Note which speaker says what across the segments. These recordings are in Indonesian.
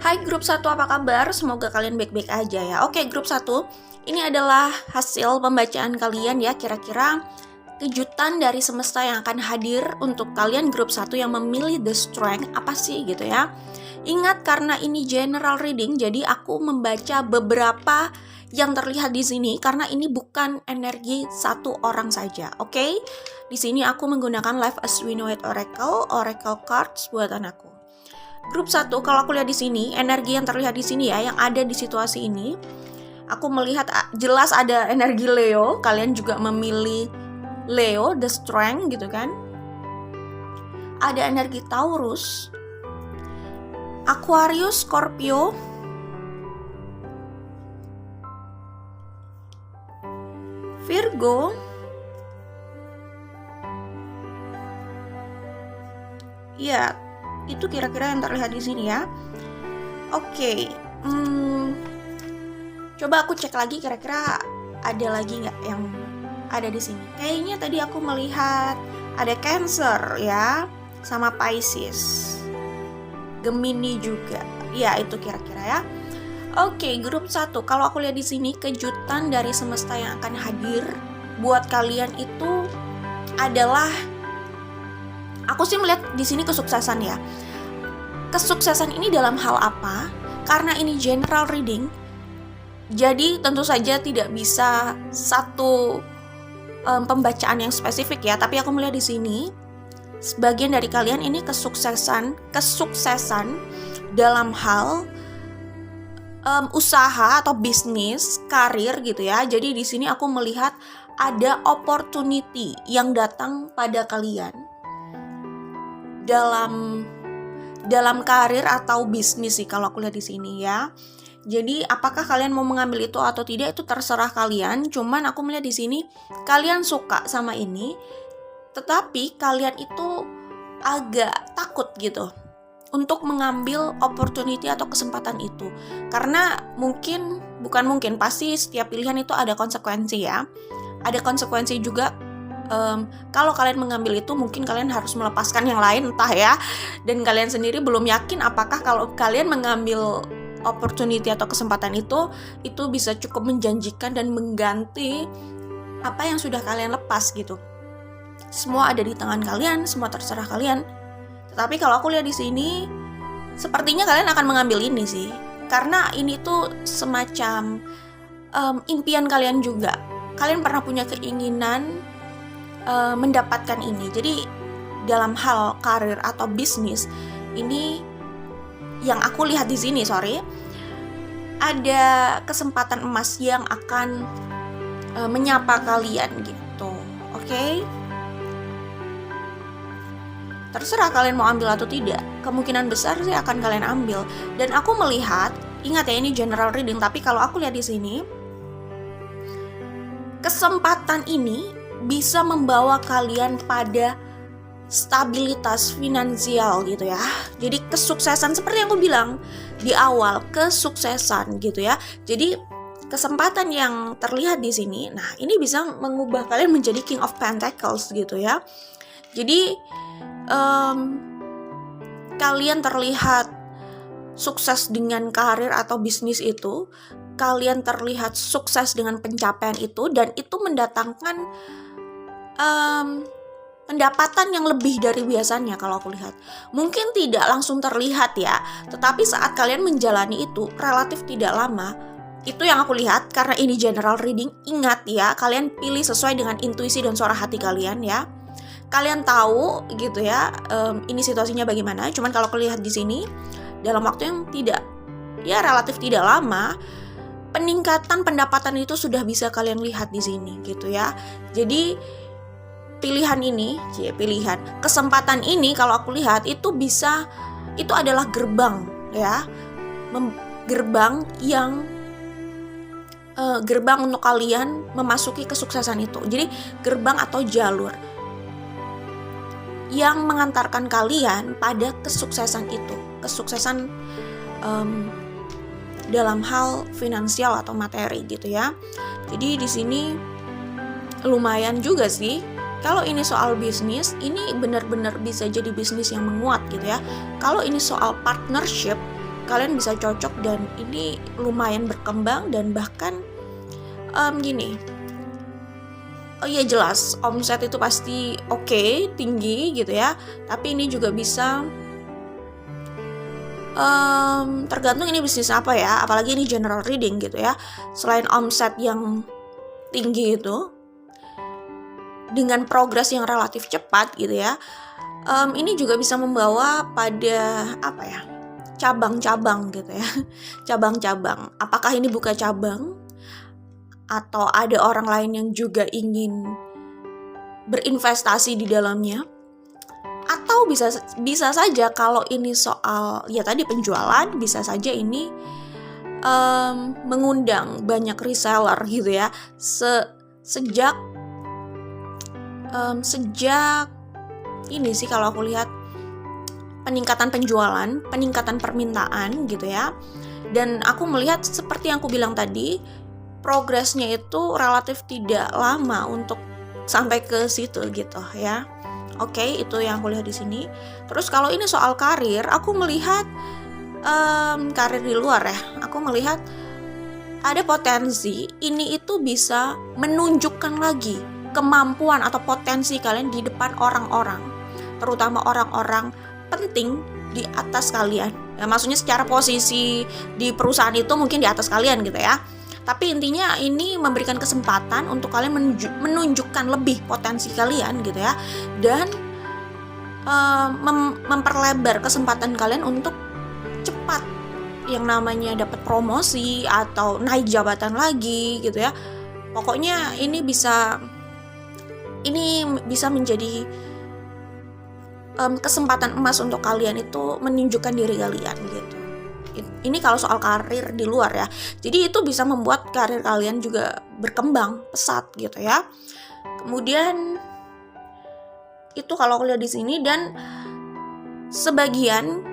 Speaker 1: Hai grup 1, apa kabar? Semoga kalian baik-baik aja ya. Oke, grup 1, ini adalah hasil pembacaan kalian ya. Kira-kira kejutan dari semesta yang akan hadir untuk kalian grup 1 yang memilih The Strength apa sih gitu ya. Ingat, karena ini general reading, jadi aku membaca beberapa yang terlihat di sini karena ini bukan energi satu orang saja. Oke? Di sini aku menggunakan Life as We Know It Oracle cards buatan aku. Grup 1, kalau aku lihat di sini, energi yang terlihat di sini ya, yang ada di situasi ini, aku melihat jelas ada energi Leo. Kalian juga memilih Leo, The Strength gitu kan. Ada energi Taurus, Aquarius, Scorpio, Virgo, ya itu kira-kira yang terlihat di sini ya. Oke, coba aku cek lagi kira-kira ada lagi nggak yang ada di sini. Kayaknya tadi aku melihat ada Cancer ya, sama Pisces, Gemini juga. Ya itu kira-kira ya. Oke, grup 1, kalau aku lihat di sini kejutan dari semesta yang akan hadir buat kalian itu adalah, aku sih melihat di sini kesuksesan ya. Kesuksesan ini dalam hal apa? Karena ini general reading, jadi tentu saja tidak bisa satu pembacaan yang spesifik ya. Tapi aku melihat di sini sebagian dari kalian ini kesuksesan dalam hal usaha atau bisnis, karir gitu ya. Jadi di sini aku melihat ada opportunity yang datang pada kalian dalam karir atau bisnis sih kalau aku lihat di sini ya. Jadi apakah kalian mau mengambil itu atau tidak itu terserah kalian. Cuman aku melihat di sini kalian suka sama ini, tetapi kalian itu agak takut gitu untuk mengambil opportunity atau kesempatan itu. Karena pasti setiap pilihan itu ada konsekuensi ya. Ada konsekuensi juga. Kalau kalian mengambil itu mungkin kalian harus melepaskan yang lain entah ya. Dan kalian sendiri belum yakin apakah kalau kalian mengambil opportunity atau kesempatan itu bisa cukup menjanjikan dan mengganti apa yang sudah kalian lepas gitu. Semua ada di tangan kalian, semua terserah kalian. Tetapi kalau aku lihat di sini, sepertinya kalian akan mengambil ini sih, karena ini tuh semacam impian kalian juga. Kalian pernah punya keinginan mendapatkan ini. Jadi dalam hal karir atau bisnis ini, yang aku lihat di sini, ada kesempatan emas yang akan menyapa kalian gitu. Oke? Terserah kalian mau ambil atau tidak. Kemungkinan besar sih akan kalian ambil. Dan aku melihat, ingat ya ini general reading, tapi kalau aku lihat di sini, kesempatan ini bisa membawa kalian pada stabilitas finansial gitu ya. Jadi kesuksesan seperti yang aku bilang di awal, kesuksesan gitu ya. Jadi kesempatan yang terlihat di sini, nah ini bisa mengubah kalian menjadi King of Pentacles gitu ya. Jadi kalian terlihat sukses dengan karir atau bisnis itu, kalian terlihat sukses dengan pencapaian itu, dan itu mendatangkan pendapatan yang lebih dari biasanya. Kalau aku lihat mungkin tidak langsung terlihat ya, tetapi saat kalian menjalani itu relatif tidak lama. Itu yang aku lihat. Karena ini general reading, ingat ya, kalian pilih sesuai dengan intuisi dan suara hati kalian ya. Kalian tahu gitu ya, ini situasinya bagaimana. Cuman kalau aku lihat di sini, dalam waktu yang relatif tidak lama, peningkatan pendapatan itu sudah bisa kalian lihat di sini gitu ya. Jadi kesempatan ini kalau aku lihat itu adalah gerbang ya, gerbang untuk kalian memasuki kesuksesan itu. Jadi gerbang atau jalur yang mengantarkan kalian pada kesuksesan itu, kesuksesan dalam hal finansial atau materi gitu ya. Jadi di sini lumayan juga sih. Kalau ini soal bisnis, ini benar-benar bisa jadi bisnis yang menguat gitu ya. Kalau ini soal partnership, kalian bisa cocok dan ini lumayan berkembang. Dan bahkan gini, oh iya jelas omset itu pasti oke, tinggi gitu ya, tapi ini juga bisa tergantung ini bisnis apa ya, apalagi ini general reading gitu ya. Selain omset yang tinggi itu dengan progres yang relatif cepat gitu ya, ini juga bisa membawa pada apa ya, cabang-cabang gitu ya. Cabang-cabang, apakah ini buka cabang atau ada orang lain yang juga ingin berinvestasi di dalamnya. Atau bisa saja kalau ini soal ya tadi penjualan, bisa saja ini mengundang banyak reseller gitu ya. Sejak ini sih kalau aku lihat peningkatan penjualan, peningkatan permintaan gitu ya. Dan aku melihat seperti yang aku bilang tadi, progresnya itu relatif tidak lama untuk sampai ke situ gitu ya. Oke, itu yang aku lihat di sini. Terus kalau ini soal karir, aku melihat karir di luar ya. Aku melihat ada potensi ini itu bisa menunjukkan lagi kemampuan atau potensi kalian di depan orang-orang, terutama orang-orang penting di atas kalian. Ya, maksudnya secara posisi di perusahaan itu mungkin di atas kalian gitu ya. Tapi intinya ini memberikan kesempatan untuk kalian menunjukkan lebih potensi kalian gitu ya. Dan memperlebar kesempatan kalian untuk cepat yang namanya dapat promosi atau naik jabatan lagi gitu ya. Pokoknya ini bisa menjadi kesempatan emas untuk kalian itu menunjukkan diri kalian gitu. Ini kalau soal karir di luar ya. Jadi itu bisa membuat karir kalian juga berkembang pesat gitu ya. Kemudian itu kalau aku lihat di sini, dan sebagian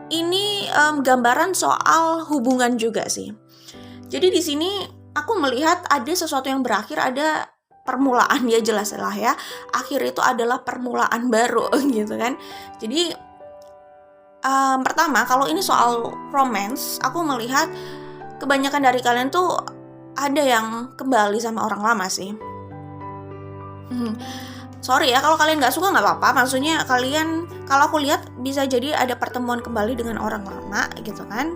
Speaker 1: ini gambaran soal hubungan juga sih. Jadi di sini aku melihat ada sesuatu yang berakhir, ada permulaan ya, jelas lah ya. Akhir itu adalah permulaan baru gitu kan. Jadi pertama, kalau ini soal romance, aku melihat kebanyakan dari kalian tuh ada yang kembali sama orang lama sih. Sorry ya, kalau kalian nggak suka nggak apa-apa. Maksudnya kalian, kalau aku lihat bisa jadi ada pertemuan kembali dengan orang lama gitu kan,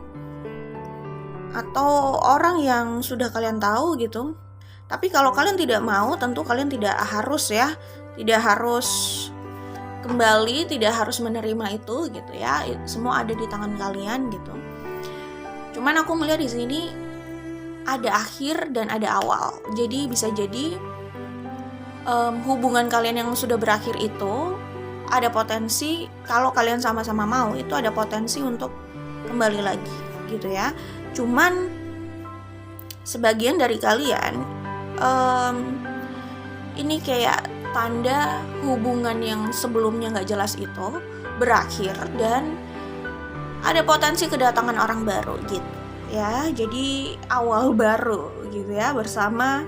Speaker 1: atau orang yang sudah kalian tahu gitu. Tapi kalau kalian tidak mau, tentu kalian tidak harus ya, tidak harus kembali, tidak harus menerima itu gitu ya. Semua ada di tangan kalian gitu. Cuman aku melihat di sini ada akhir dan ada awal. Jadi bisa jadi hubungan kalian yang sudah berakhir itu ada potensi, kalau kalian sama-sama mau, itu ada potensi untuk kembali lagi gitu ya. Cuman sebagian dari kalian ini kayak tanda hubungan yang sebelumnya gak jelas itu berakhir dan ada potensi kedatangan orang baru gitu ya. Jadi awal baru gitu ya, bersama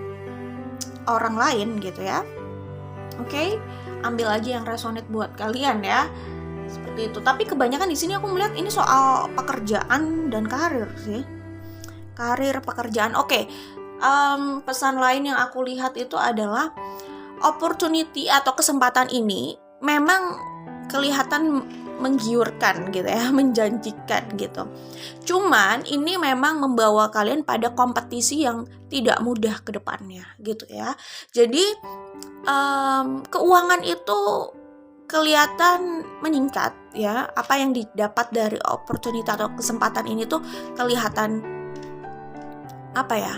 Speaker 1: orang lain gitu ya. Oke, ambil aja yang resonate buat kalian ya, seperti itu. Tapi kebanyakan di sini aku melihat ini soal pekerjaan dan karir sih, karir, pekerjaan. Oke, pesan lain yang aku lihat itu adalah opportunity atau kesempatan ini memang kelihatan menggiurkan gitu ya, menjanjikan gitu. Cuman ini memang membawa kalian pada kompetisi yang tidak mudah ke depannya gitu ya. Jadi keuangan itu kelihatan meningkat ya. Apa yang didapat dari opportunity atau kesempatan ini tuh kelihatan apa ya,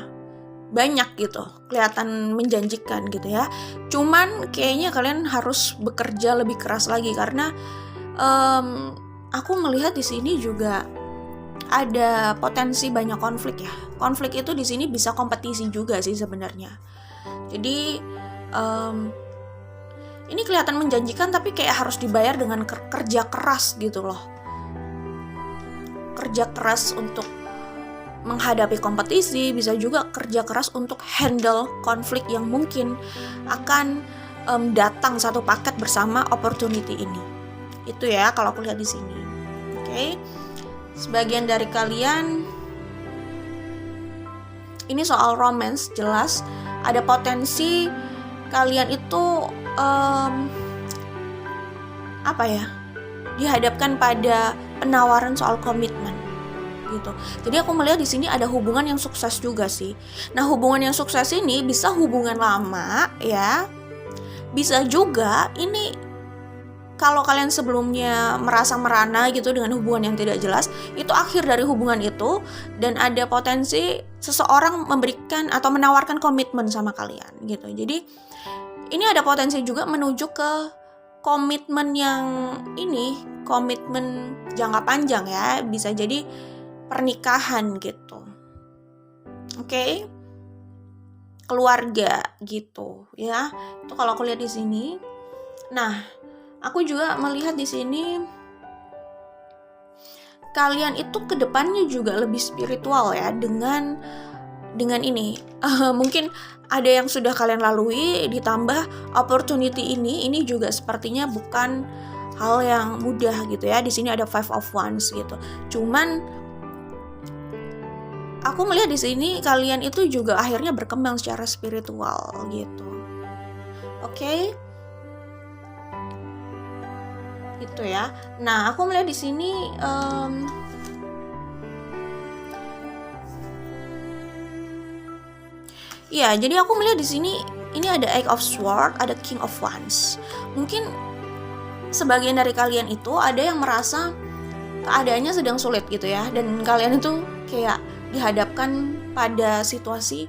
Speaker 1: banyak gitu, kelihatan menjanjikan gitu ya. Cuman kayaknya kalian harus bekerja lebih keras lagi, karena aku melihat di sini juga ada potensi banyak konflik ya. Konflik itu di sini bisa kompetisi juga sih sebenarnya. Jadi ini kelihatan menjanjikan, tapi kayak harus dibayar dengan kerja keras gitu loh. Kerja keras untuk menghadapi kompetisi, bisa juga kerja keras untuk handle konflik yang mungkin akan datang satu paket bersama opportunity ini. Itu ya kalau aku lihat di sini. Oke. sebagian dari kalian ini soal romance, jelas ada potensi kalian itu dihadapkan pada penawaran soal komitmen gitu. Jadi aku melihat di sini ada hubungan yang sukses juga sih. Nah, hubungan yang sukses ini bisa hubungan lama ya. Bisa juga ini kalau kalian sebelumnya merasa merana gitu dengan hubungan yang tidak jelas, itu akhir dari hubungan itu dan ada potensi seseorang memberikan atau menawarkan komitmen sama kalian gitu. Jadi ini ada potensi juga menuju ke komitmen yang komitmen jangka panjang ya, bisa jadi pernikahan gitu. Oke. Keluarga gitu ya. Itu kalau aku lihat di sini. Nah, aku juga melihat di sini kalian itu kedepannya juga lebih spiritual ya dengan ini. Mungkin ada yang sudah kalian lalui, ditambah opportunity ini juga sepertinya bukan hal yang mudah gitu ya. Di sini ada 5 of Wands gitu. Cuman aku melihat di sini kalian itu juga akhirnya berkembang secara spiritual gitu. Oke. Itu ya. Nah, aku melihat di sini ya, jadi aku melihat di sini ini ada Eight of Swords, ada King of Wands. Mungkin sebagian dari kalian itu ada yang merasa keadaannya sedang sulit gitu ya, dan kalian itu kayak dihadapkan pada situasi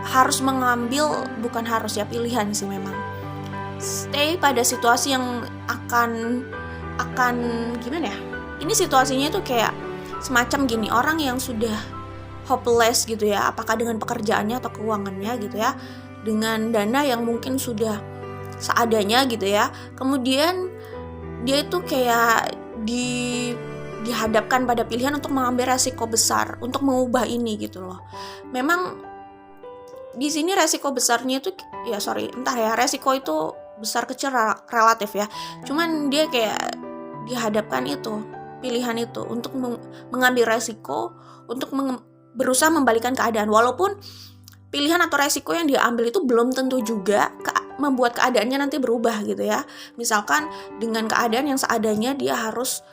Speaker 1: harus mengambil, bukan harus ya, pilihan sih memang. Stay pada situasi yang akan gimana ya? Ini situasinya itu kayak semacam gini, orang yang sudah hopeless gitu ya, apakah dengan pekerjaannya atau keuangannya gitu ya, dengan dana yang mungkin sudah seadanya gitu ya. Kemudian dia itu kayak dihadapkan pada pilihan untuk mengambil resiko besar untuk mengubah ini gitu loh. Memang di sini resiko besarnya itu resiko itu besar kecil relatif ya. Cuman dia kayak dihadapkan itu, pilihan itu untuk mengambil resiko untuk berusaha membalikan keadaan, walaupun pilihan atau resiko yang dia ambil itu belum tentu juga membuat keadaannya nanti berubah gitu ya. Misalkan dengan keadaan yang seadanya dia harus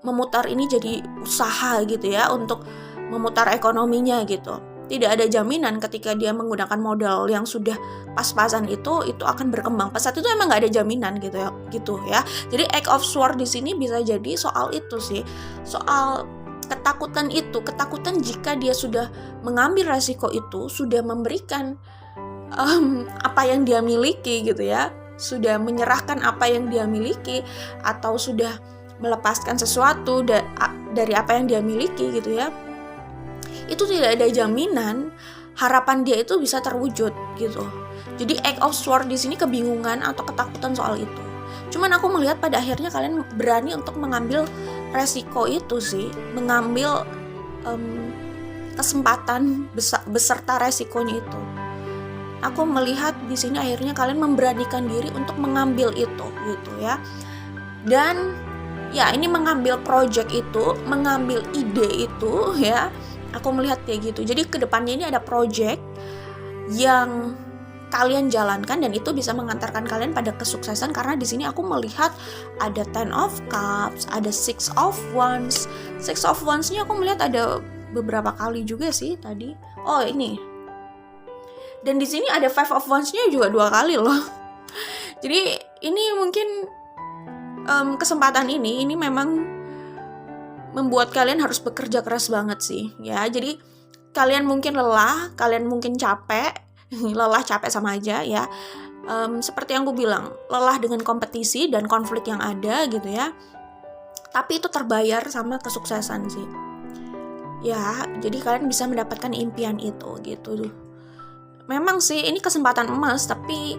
Speaker 1: memutar ini jadi usaha gitu ya, untuk memutar ekonominya gitu. Tidak ada jaminan ketika dia menggunakan modal yang sudah pas-pasan itu akan berkembang. Pas saat itu emang nggak ada jaminan gitu ya. Jadi Eight of Swords di sini bisa jadi soal itu sih, soal ketakutan itu, ketakutan jika dia sudah mengambil resiko itu, sudah memberikan apa yang dia miliki gitu ya, sudah menyerahkan apa yang dia miliki, atau sudah melepaskan sesuatu dari apa yang dia miliki gitu ya, itu tidak ada jaminan harapan dia itu bisa terwujud gitu. Jadi Eight of Swords di sini kebingungan atau ketakutan soal itu. Cuman aku melihat pada akhirnya kalian berani untuk mengambil resiko itu sih, mengambil kesempatan beserta resikonya itu. Aku melihat di sini akhirnya kalian memberanikan diri untuk mengambil itu gitu ya. Dan ya, ini mengambil project itu, mengambil ide itu ya. Aku melihat kayak gitu. Jadi kedepannya ini ada project yang kalian jalankan dan itu bisa mengantarkan kalian pada kesuksesan, karena di sini aku melihat ada 10 of Cups, ada 6 of Wands. 6 of Wands-nya aku melihat ada beberapa kali juga sih tadi. Oh, ini. Dan di sini ada 5 of Wands-nya juga 2 kali loh. Jadi ini mungkin kesempatan ini memang membuat kalian harus bekerja keras banget sih ya. Jadi kalian mungkin lelah, kalian mungkin capek. Lelah capek sama aja ya. Seperti yang aku bilang, lelah dengan kompetisi dan konflik yang ada gitu ya. Tapi itu terbayar sama kesuksesan sih. Ya, jadi kalian bisa mendapatkan impian itu gitu. Memang sih ini kesempatan emas, tapi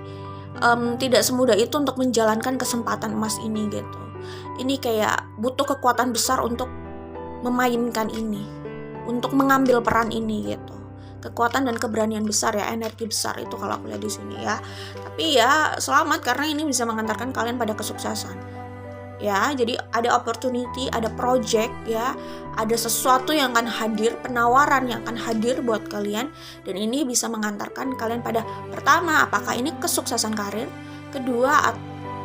Speaker 1: tidak semudah itu untuk menjalankan kesempatan emas ini gitu. Ini kayak butuh kekuatan besar untuk memainkan ini, untuk mengambil peran ini gitu. Kekuatan dan keberanian besar ya, energi besar itu kalau aku lihat di sini ya. Tapi ya selamat, karena ini bisa mengantarkan kalian pada kesuksesan. ya. Jadi ada opportunity, ada project ya, ada sesuatu yang akan hadir, penawaran yang akan hadir buat kalian, dan ini bisa mengantarkan kalian pada pertama, apakah ini kesuksesan karir, kedua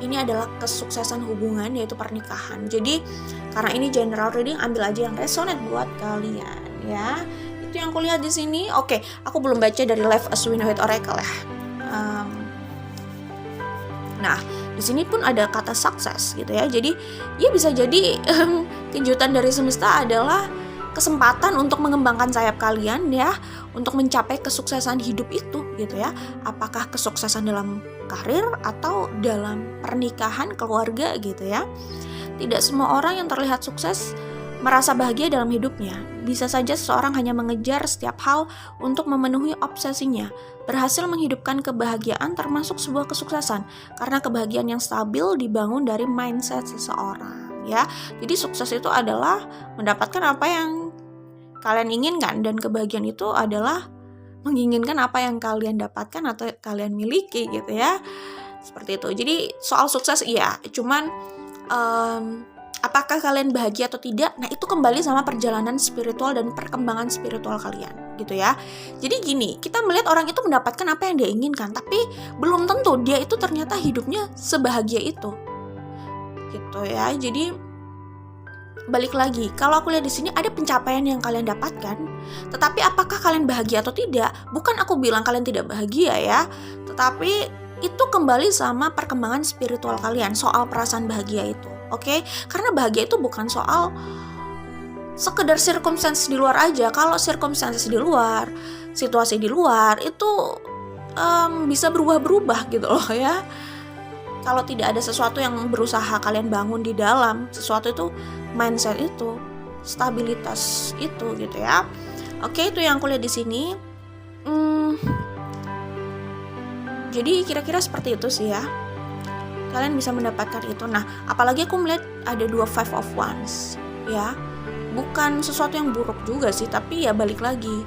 Speaker 1: ini adalah kesuksesan hubungan yaitu pernikahan. Jadi karena ini general reading, ambil aja yang resonate buat kalian ya. Itu yang aku lihat di sini. Oke, aku belum baca dari Life as We Know It Oracle ya. Nah, di sini pun ada kata sukses gitu ya. Jadi, ya bisa jadi kejutan dari semesta adalah kesempatan untuk mengembangkan sayap kalian ya, untuk mencapai kesuksesan hidup itu gitu ya. Apakah kesuksesan dalam karir atau dalam pernikahan, keluarga gitu ya. Tidak semua orang yang terlihat sukses merasa bahagia dalam hidupnya. Bisa saja seseorang hanya mengejar setiap hal untuk memenuhi obsesinya. Berhasil menghidupkan kebahagiaan termasuk sebuah kesuksesan, karena kebahagiaan yang stabil dibangun dari mindset seseorang ya. Jadi sukses itu adalah mendapatkan apa yang kalian inginkan, dan kebahagiaan itu adalah menginginkan apa yang kalian dapatkan atau kalian miliki gitu ya. Seperti itu. Jadi soal sukses iya, cuman apakah kalian bahagia atau tidak? Nah, itu kembali sama perjalanan spiritual dan perkembangan spiritual kalian, gitu ya. Jadi gini, kita melihat orang itu mendapatkan apa yang dia inginkan, tapi belum tentu dia itu ternyata hidupnya sebahagia itu. Gitu ya. Jadi balik lagi, kalau aku lihat di sini ada pencapaian yang kalian dapatkan, tetapi apakah kalian bahagia atau tidak? Bukan aku bilang kalian tidak bahagia ya, tetapi itu kembali sama perkembangan spiritual kalian soal perasaan bahagia itu. Oke, karena bahagia itu bukan soal sekedar circumstance di luar aja. Kalau circumstances di luar, situasi di luar itu bisa berubah-berubah gitu loh ya. Kalau tidak ada sesuatu yang berusaha kalian bangun di dalam, sesuatu itu, mindset itu, stabilitas itu gitu ya. Oke, itu yang aku lihat di sini. Jadi kira-kira seperti itu sih ya. Kalian bisa mendapatkan itu. Nah, apalagi aku melihat ada 2 Five of Wands ya. Bukan sesuatu yang buruk juga sih, tapi ya balik lagi.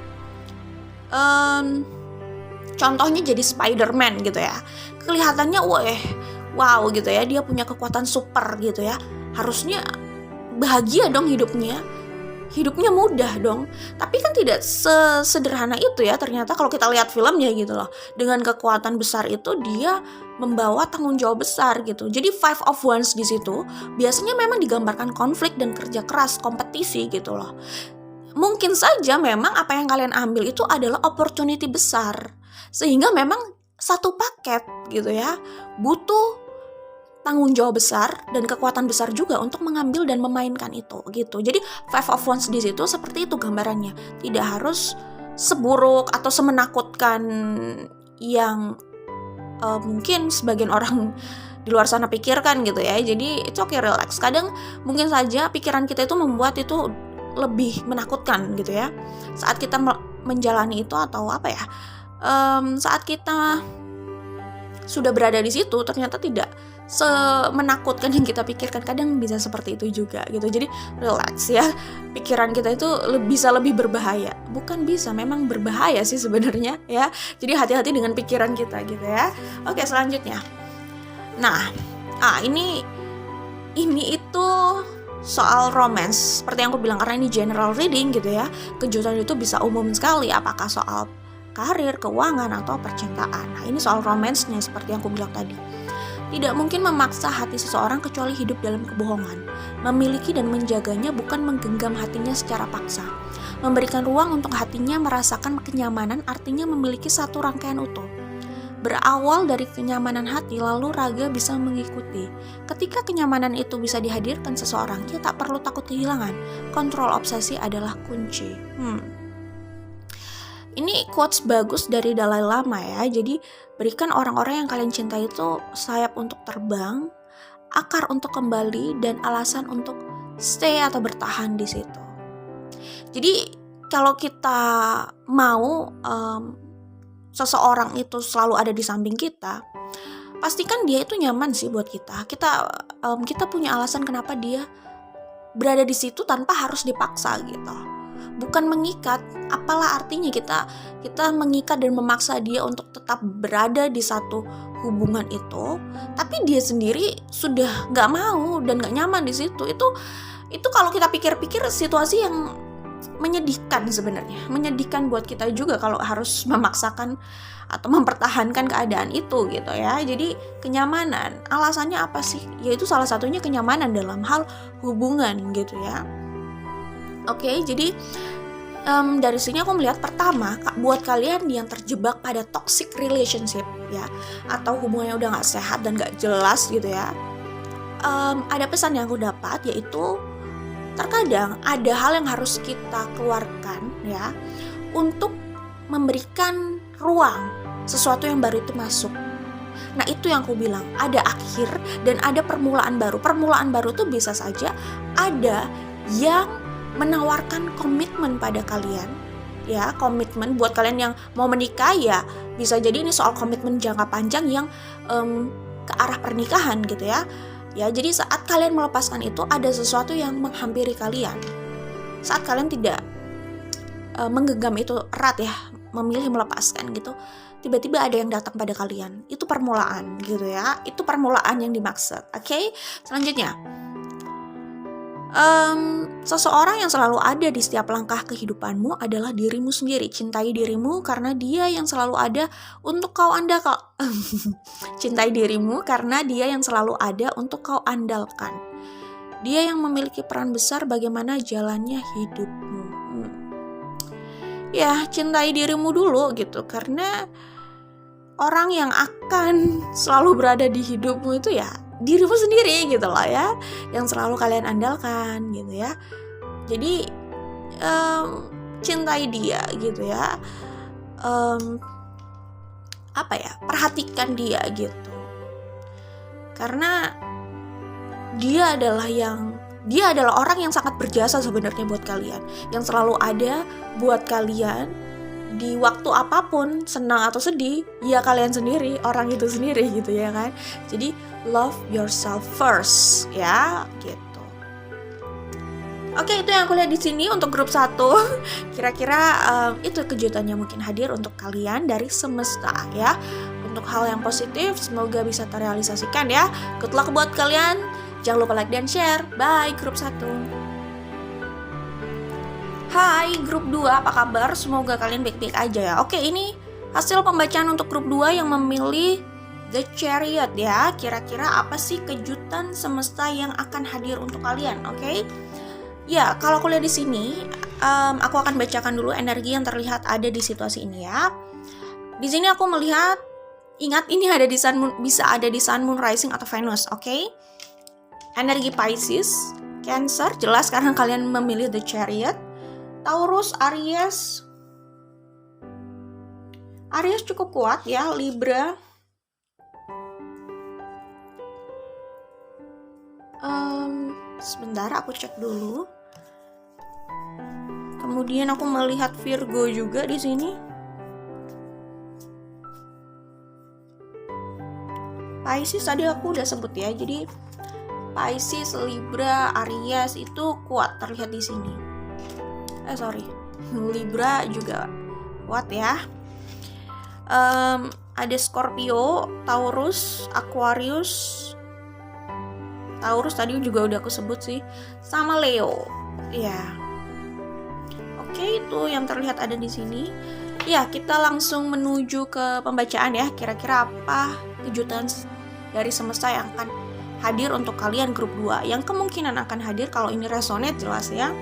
Speaker 1: Contohnya jadi Spider-Man gitu ya. Kelihatannya wow gitu ya, dia punya kekuatan super gitu ya. Harusnya bahagia dong hidupnya. Hidupnya mudah dong. Tapi kan tidak sesederhana itu ya. Ternyata kalau kita lihat filmnya gitu loh, dengan kekuatan besar itu dia membawa tanggung jawab besar gitu. Jadi Five of Wands di situ biasanya memang digambarkan konflik dan kerja keras, kompetisi gitu loh. Mungkin saja memang apa yang kalian ambil itu adalah opportunity besar, sehingga memang satu paket gitu ya, butuh tanggung jawab besar dan kekuatan besar juga untuk mengambil dan memainkan itu gitu. Jadi Five of Wands di situ seperti itu gambarannya. Tidak harus seburuk atau semenakutkan yang mungkin sebagian orang di luar sana pikirkan gitu ya. Jadi itu oke, relax. Kadang mungkin saja pikiran kita itu membuat itu lebih menakutkan gitu ya. Saat kita menjalani itu atau apa ya? Saat kita sudah berada di situ ternyata tidak semenakutkan yang kita pikirkan. Kadang bisa seperti itu juga gitu. Jadi relax ya. Pikiran kita itu bisa lebih berbahaya. Bukan bisa, memang berbahaya sih sebenarnya ya. Jadi hati-hati dengan pikiran kita gitu ya. Oke, selanjutnya. Nah, ini itu soal romance. Seperti yang aku bilang, karena ini general reading gitu ya. Kejutan itu bisa umum sekali, apakah soal karir, keuangan, atau percintaan. Nah, ini soal romance-nya seperti yang aku bilang tadi. Tidak mungkin memaksa hati seseorang kecuali hidup dalam kebohongan. Memiliki dan menjaganya bukan menggenggam hatinya secara paksa. Memberikan ruang untuk hatinya merasakan kenyamanan artinya memiliki satu rangkaian utuh. Berawal dari kenyamanan hati, lalu raga bisa mengikuti. Ketika kenyamanan itu bisa dihadirkan seseorang, dia tak perlu takut kehilangan. Kontrol obsesi adalah kunci. Ini quotes bagus dari Dalai Lama ya. Jadi berikan orang-orang yang kalian cintai itu sayap untuk terbang, akar untuk kembali, dan alasan untuk stay atau bertahan di situ. Jadi kalau kita mau seseorang itu selalu ada di samping kita, pastikan dia itu nyaman sih buat kita. Kita punya alasan kenapa dia berada di situ tanpa harus dipaksa gitu. Bukan mengikat. Apalah artinya kita mengikat dan memaksa dia untuk tetap berada di satu hubungan itu, tapi dia sendiri sudah nggak mau dan nggak nyaman di situ. Itu kalau kita pikir-pikir situasi yang menyedihkan sebenarnya, menyedihkan buat kita juga kalau harus memaksakan atau mempertahankan keadaan itu gitu ya. Jadi kenyamanan, alasannya apa sih? Yaitu salah satunya kenyamanan dalam hal hubungan gitu ya. Oke, jadi dari sini aku melihat pertama, buat kalian yang terjebak pada toxic relationship ya, atau hubungannya udah nggak sehat dan nggak jelas gitu ya, ada pesan yang aku dapat, yaitu terkadang ada hal yang harus kita keluarkan ya, untuk memberikan ruang sesuatu yang baru itu masuk. Nah itu yang aku bilang, ada akhir dan ada permulaan baru. Permulaan baru tuh bisa saja ada yang menawarkan komitmen pada kalian ya, komitmen buat kalian yang mau menikah ya, bisa jadi ini soal komitmen jangka panjang yang ke arah pernikahan gitu ya. Ya, jadi saat kalian melepaskan itu, ada sesuatu yang menghampiri kalian. Saat kalian tidak menggenggam itu erat ya, memilih melepaskan gitu, tiba-tiba ada yang datang pada kalian. Itu permulaan gitu ya. Itu permulaan yang dimaksud. Oke? Selanjutnya, seseorang yang selalu ada di setiap langkah kehidupanmu adalah dirimu sendiri. Cintai dirimu karena dia yang selalu ada untuk kau andalkan. Cintai dirimu karena dia yang selalu ada untuk kau andalkan. Dia yang memiliki peran besar bagaimana jalannya hidupmu. Ya, cintai dirimu dulu gitu, karena orang yang akan selalu berada di hidupmu itu ya dirimu sendiri gitu loh ya, yang selalu kalian andalkan gitu ya. Jadi cintai dia gitu ya, perhatikan dia gitu, karena dia adalah orang yang sangat berjasa sebenarnya buat kalian, yang selalu ada buat kalian di waktu apapun, senang atau sedih, ya kalian sendiri, orang itu sendiri gitu ya kan. Jadi love yourself first ya gitu. Oke, itu yang aku lihat di sini untuk grup 1. Kira-kira itu kejutannya mungkin hadir untuk kalian dari semesta ya. Untuk hal yang positif semoga bisa terrealisasikan ya. Good luck buat kalian. Jangan lupa like dan share. Bye grup 1. Hai grup 2, apa kabar? Semoga kalian baik-baik aja ya. Oke, ini hasil pembacaan untuk grup 2 yang memilih The Chariot ya. Kira-kira apa sih kejutan semesta yang akan hadir untuk kalian? Oke. Ya, kalau aku lihat di sini, aku akan bacakan dulu energi yang terlihat ada di situasi ini ya. Di sini aku melihat, ingat ini ada di Sun Moon, bisa ada di Sun, Moon, Rising atau Venus, oke? Energi Pisces, Cancer, jelas karena kalian memilih The Chariot. Taurus, Aries cukup kuat ya. Libra, sebentar aku cek dulu. Kemudian aku melihat Virgo juga di sini. Pisces tadi aku udah sebut ya. Jadi Pisces, Libra, Aries itu kuat terlihat di sini. Libra juga kuat ya. Ada Scorpio, Taurus, Aquarius. Taurus tadi juga udah aku sebut sih, sama Leo. Ya. Oke, itu yang terlihat ada di sini. Ya, kita langsung menuju ke pembacaan ya. Kira-kira apa kejutan dari semesta yang akan hadir untuk kalian grup 2, yang kemungkinan akan hadir kalau ini resonate jelas ya.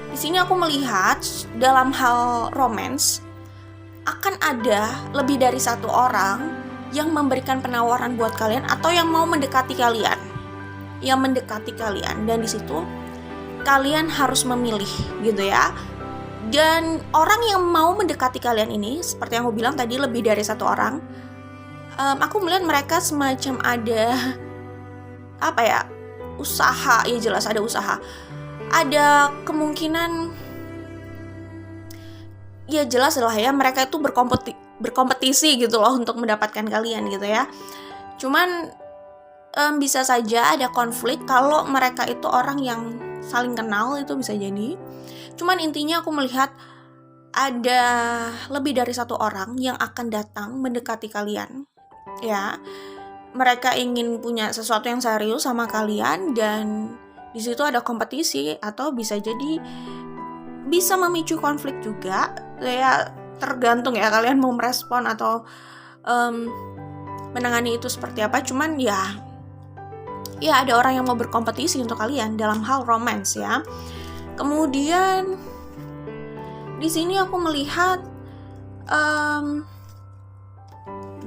Speaker 1: Di sini aku melihat dalam hal romance akan ada lebih dari satu orang yang memberikan penawaran buat kalian atau yang mau mendekati kalian. Dan di situ kalian harus memilih gitu ya. Dan orang yang mau mendekati kalian ini, seperti yang aku bilang tadi, lebih dari satu orang. Aku melihat mereka semacam ada usaha, ya jelas ada usaha. Ada kemungkinan, ya jelas lah ya, mereka itu berkompetisi gitu loh untuk mendapatkan kalian gitu ya. Cuman bisa saja ada konflik kalau mereka itu orang yang saling kenal, itu bisa jadi. Cuman intinya aku melihat ada lebih dari satu orang yang akan datang mendekati kalian ya. Mereka ingin punya sesuatu yang serius sama kalian, dan di situ ada kompetisi atau bisa jadi bisa memicu konflik juga. Ya tergantung ya kalian mau merespon atau menangani itu seperti apa. Cuman ya ada orang yang mau berkompetisi untuk kalian dalam hal romance ya. Kemudian di sini aku melihat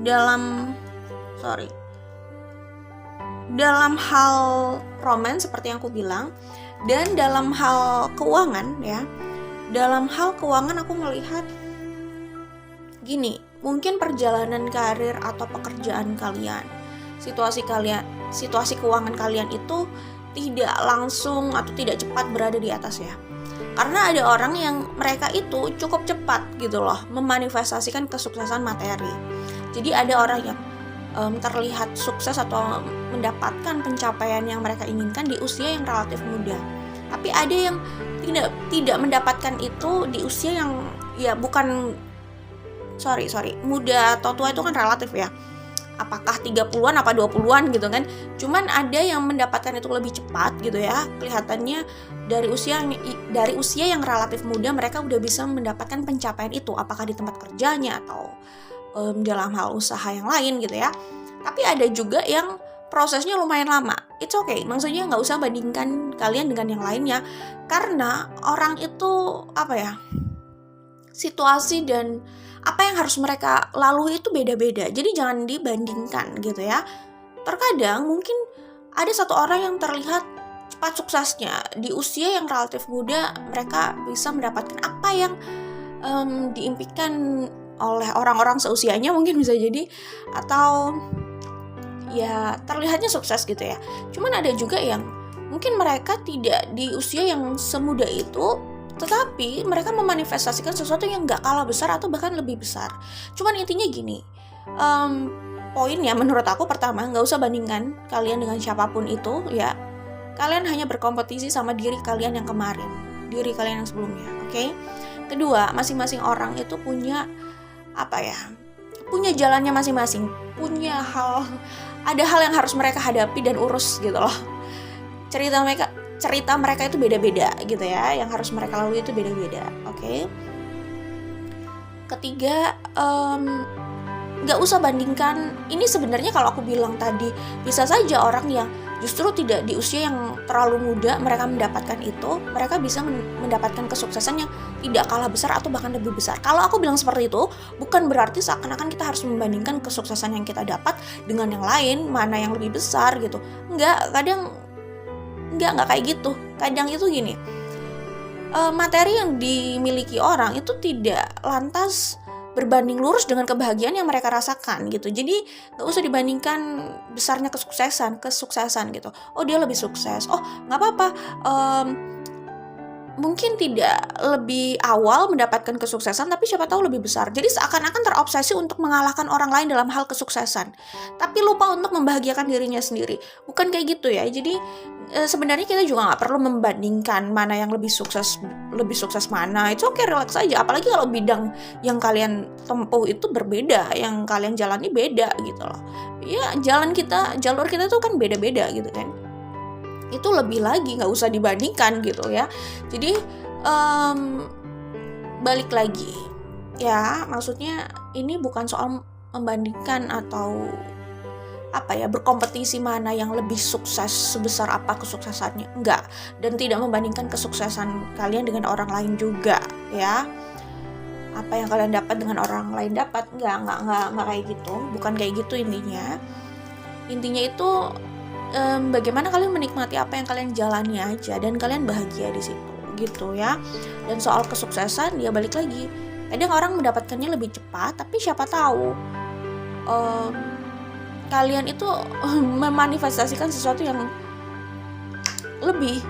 Speaker 1: dalam hal romance seperti yang aku bilang, dan dalam hal keuangan ya. Dalam hal keuangan aku melihat gini, mungkin perjalanan karir atau pekerjaan kalian, situasi keuangan kalian itu tidak langsung atau tidak cepat berada di atas ya. Karena ada orang yang mereka itu cukup cepat gitu loh memanifestasikan kesuksesan materi. Jadi ada orang yang terlihat sukses atau mendapatkan pencapaian yang mereka inginkan di usia yang relatif muda. Tapi ada yang tidak mendapatkan itu di usia yang ya bukan muda atau tua itu kan relatif ya. Apakah 30-an apa 20-an gitu kan. Cuman ada yang mendapatkan itu lebih cepat gitu ya. Kelihatannya dari usia yang relatif muda mereka udah bisa mendapatkan pencapaian itu, apakah di tempat kerjanya atau dalam hal usaha yang lain gitu ya. Tapi ada juga yang prosesnya lumayan lama. It's okay, maksudnya nggak usah bandingkan kalian dengan yang lainnya, karena orang itu situasi dan apa yang harus mereka lalui itu beda-beda. Jadi jangan dibandingkan gitu ya. Terkadang mungkin ada satu orang yang terlihat cepat suksesnya di usia yang relatif muda, mereka bisa mendapatkan apa yang diimpikan oleh orang-orang seusianya mungkin bisa jadi, atau ya terlihatnya sukses gitu ya. Cuman ada juga yang mungkin mereka tidak di usia yang semuda itu, tetapi mereka memanifestasikan sesuatu yang gak kalah besar atau bahkan lebih besar. Cuman intinya gini, poinnya menurut aku pertama, gak usah bandingkan kalian dengan siapapun itu ya. Kalian hanya berkompetisi sama diri kalian yang kemarin, diri kalian yang sebelumnya, oke? Kedua, masing-masing orang itu punya jalannya masing-masing, ada hal yang harus mereka hadapi dan urus gitu loh. Cerita mereka itu beda-beda gitu ya, yang harus mereka lalui itu beda-beda, oke? Ketiga, gak usah bandingkan. Ini sebenarnya kalau aku bilang tadi, bisa saja orang yang justru tidak di usia yang terlalu muda mereka mendapatkan itu, mereka bisa mendapatkan kesuksesan yang tidak kalah besar atau bahkan lebih besar. Kalau aku bilang seperti itu, bukan berarti seakan-akan kita harus membandingkan kesuksesan yang kita dapat dengan yang lain, mana yang lebih besar gitu. Enggak kayak gitu. Kadang itu gini, materi yang dimiliki orang itu tidak lantas berbanding lurus dengan kebahagiaan yang mereka rasakan gitu. Jadi gak usah dibandingkan besarnya kesuksesan gitu. Oh dia lebih sukses, oh gak apa-apa, mungkin tidak lebih awal mendapatkan kesuksesan, tapi siapa tahu lebih besar. Jadi seakan-akan terobsesi untuk mengalahkan orang lain dalam hal kesuksesan, tapi lupa untuk membahagiakan dirinya sendiri. Bukan kayak gitu ya. Jadi sebenarnya kita juga nggak perlu membandingkan mana yang lebih sukses mana. Itu oke, relax aja. Apalagi kalau bidang yang kalian tempuh itu berbeda, yang kalian jalani beda gitu loh. Ya jalur kita tuh kan beda-beda gitu kan. Itu lebih lagi nggak usah dibandingkan gitu ya. Jadi balik lagi ya, maksudnya ini bukan soal membandingkan atau berkompetisi mana yang lebih sukses, sebesar apa kesuksesannya, enggak. Dan tidak membandingkan kesuksesan kalian dengan orang lain juga ya. Apa yang kalian dapat dengan orang lain dapat, enggak kayak gitu. Bukan kayak gitu intinya itu bagaimana kalian menikmati apa yang kalian jalani aja, dan kalian bahagia di situ gitu ya. Dan soal kesuksesan ya balik lagi, kadang orang mendapatkannya lebih cepat, tapi siapa tahu kalian itu memanifestasikan sesuatu yang lebih,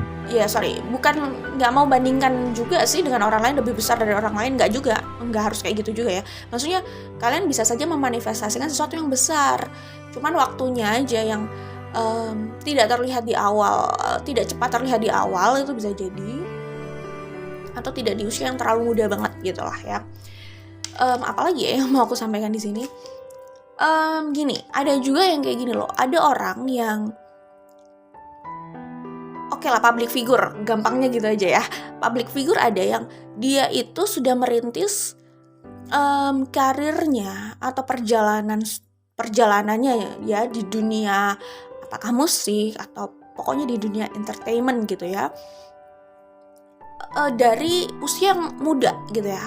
Speaker 1: bukan nggak mau bandingkan juga sih dengan orang lain lebih besar dari orang lain, nggak harus kayak gitu juga ya. Maksudnya kalian bisa saja memanifestasikan sesuatu yang besar, cuman waktunya aja yang tidak terlihat di awal, tidak cepat terlihat di awal, itu bisa jadi, atau tidak di usia yang terlalu muda banget gitu lah ya. Apalagi ya yang mau aku sampaikan di sini, Gini, ada juga yang kayak gini loh. Ada orang yang oke lah, public figure, gampangnya gitu aja ya. Public figure ada yang dia itu sudah merintis karirnya atau perjalanannya ya di dunia apakah musik atau pokoknya di dunia entertainment gitu ya, dari usia yang muda gitu ya.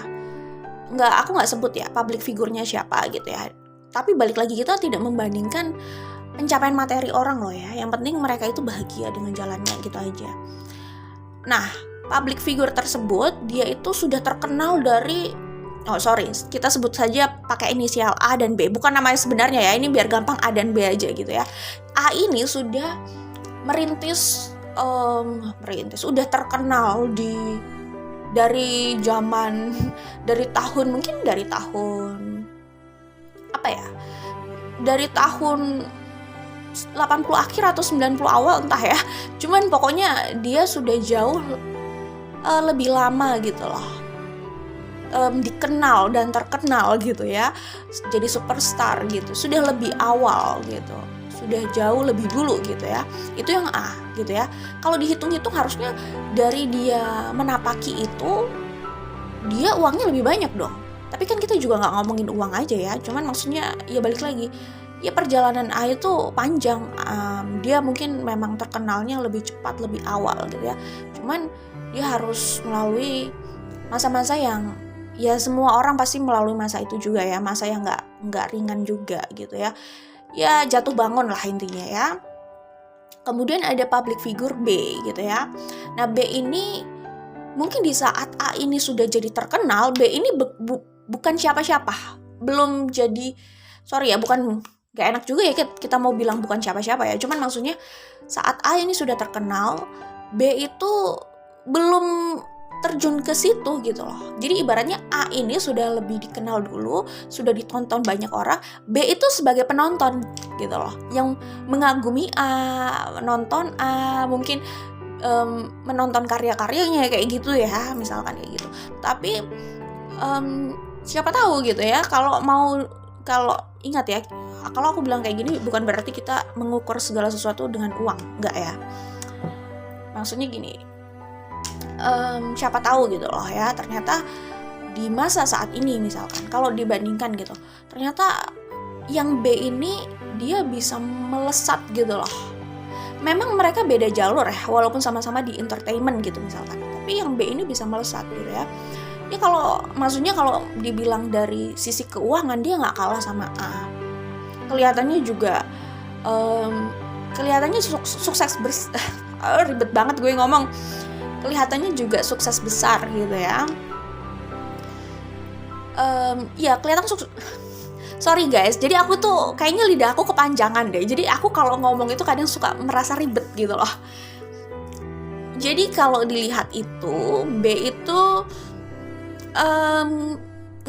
Speaker 1: Aku nggak sebut ya public figurnya siapa gitu ya. Tapi balik lagi, kita tidak membandingkan pencapaian materi orang loh ya. Yang penting mereka itu bahagia dengan jalannya gitu aja. Nah, public figure tersebut dia itu sudah terkenal dari kita sebut saja pakai inisial A dan B, bukan namanya sebenarnya ya, ini biar gampang A dan B aja gitu ya. A ini sudah merintis udah terkenal dari zaman dari tahun apa ya, dari tahun 80 akhir atau 90 awal entah ya, cuman pokoknya dia sudah jauh lebih lama gitu loh, dikenal dan terkenal gitu ya, jadi superstar gitu, sudah lebih awal gitu, sudah jauh lebih dulu gitu ya. Itu yang A gitu ya. Kalau dihitung-hitung harusnya dari dia menapaki itu dia uangnya lebih banyak dong. Tapi kan kita juga nggak ngomongin uang aja ya, cuman maksudnya ya balik lagi, ya perjalanan A itu panjang. Dia mungkin memang terkenalnya lebih cepat, lebih awal gitu ya, cuman dia harus melalui masa-masa yang ya semua orang pasti melalui masa itu juga ya, masa yang nggak ringan juga gitu ya. Ya jatuh bangun lah intinya ya. Kemudian ada public figure B gitu ya. Nah, B ini mungkin di saat A ini sudah jadi terkenal, B ini bukan siapa-siapa, belum jadi, bukan gak enak juga ya kita mau bilang bukan siapa-siapa ya, cuman maksudnya saat A ini sudah terkenal, B itu belum terjun ke situ gitu loh. Jadi ibaratnya A ini sudah lebih dikenal dulu, sudah ditonton banyak orang, B itu sebagai penonton gitu loh, yang mengagumi A, menonton A, mungkin menonton karya-karyanya kayak gitu ya, misalkan kayak gitu. Tapi siapa tahu gitu ya, kalau ingat ya, kalau aku bilang kayak gini bukan berarti kita mengukur segala sesuatu dengan uang, enggak ya. Maksudnya gini, siapa tahu gitu loh ya, ternyata di masa saat ini misalkan kalau dibandingkan gitu, ternyata yang B ini dia bisa melesat gitu loh. Memang mereka beda jalur ya, walaupun sama-sama di entertainment gitu misalkan, tapi yang B ini bisa melesat gitu ya. Ya kalau dibilang dari sisi keuangan dia nggak kalah sama A. Kelihatannya juga sukses ribet banget gue ngomong. Kelihatannya juga sukses besar gitu ya. Ya kelihatan sukses. Sorry guys, jadi aku tuh kayaknya lidah aku kepanjangan deh. Jadi aku kalau ngomong itu kadang suka merasa ribet gitu loh. Jadi kalau dilihat itu B itu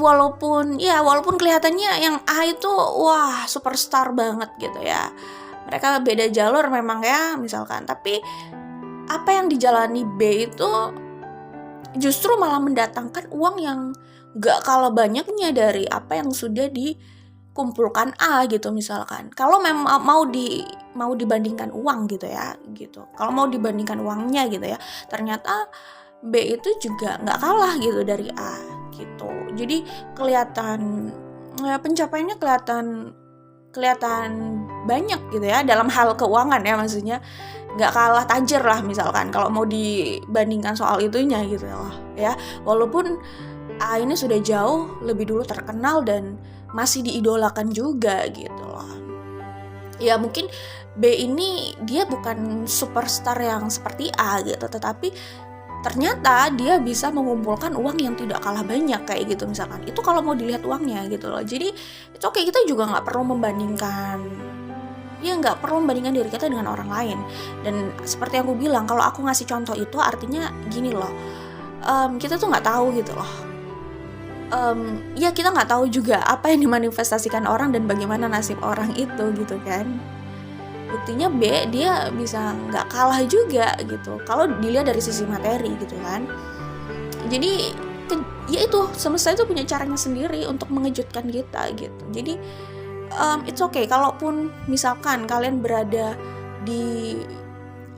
Speaker 1: walaupun kelihatannya yang A itu wah superstar banget gitu ya. Mereka beda jalur memang ya misalkan, tapi apa yang dijalani B itu justru malah mendatangkan uang yang gak kalah banyaknya dari apa yang sudah dikumpulkan A gitu misalkan. Kalau memang mau dibandingkan uang gitu ya gitu. Kalau mau dibandingkan uangnya gitu ya, ternyata B itu juga gak kalah gitu dari A gitu. Jadi kelihatan pencapaiannya kelihatan banyak gitu ya dalam hal keuangan ya, maksudnya nggak kalah tajir lah misalkan kalau mau dibandingkan soal itunya gitu loh ya. Walaupun A ini sudah jauh lebih dulu terkenal dan masih diidolakan juga gitu loh. Ya mungkin B ini dia bukan superstar yang seperti A gitu, tetapi ternyata dia bisa mengumpulkan uang yang tidak kalah banyak kayak gitu misalkan. Itu kalau mau dilihat uangnya gitu loh. Jadi itu oke, kita juga nggak perlu membandingkan diri kita dengan orang lain. Dan seperti yang aku bilang, kalau aku ngasih contoh itu artinya gini loh, kita tuh nggak tahu gitu loh. Ya kita nggak tahu juga apa yang dimanifestasikan orang dan bagaimana nasib orang itu gitu kan. Buktinya B dia bisa nggak kalah juga gitu kalau dilihat dari sisi materi gitu kan. Jadi ya itu semesta itu punya caranya sendiri untuk mengejutkan kita gitu. Jadi it's okay kalaupun misalkan kalian berada di,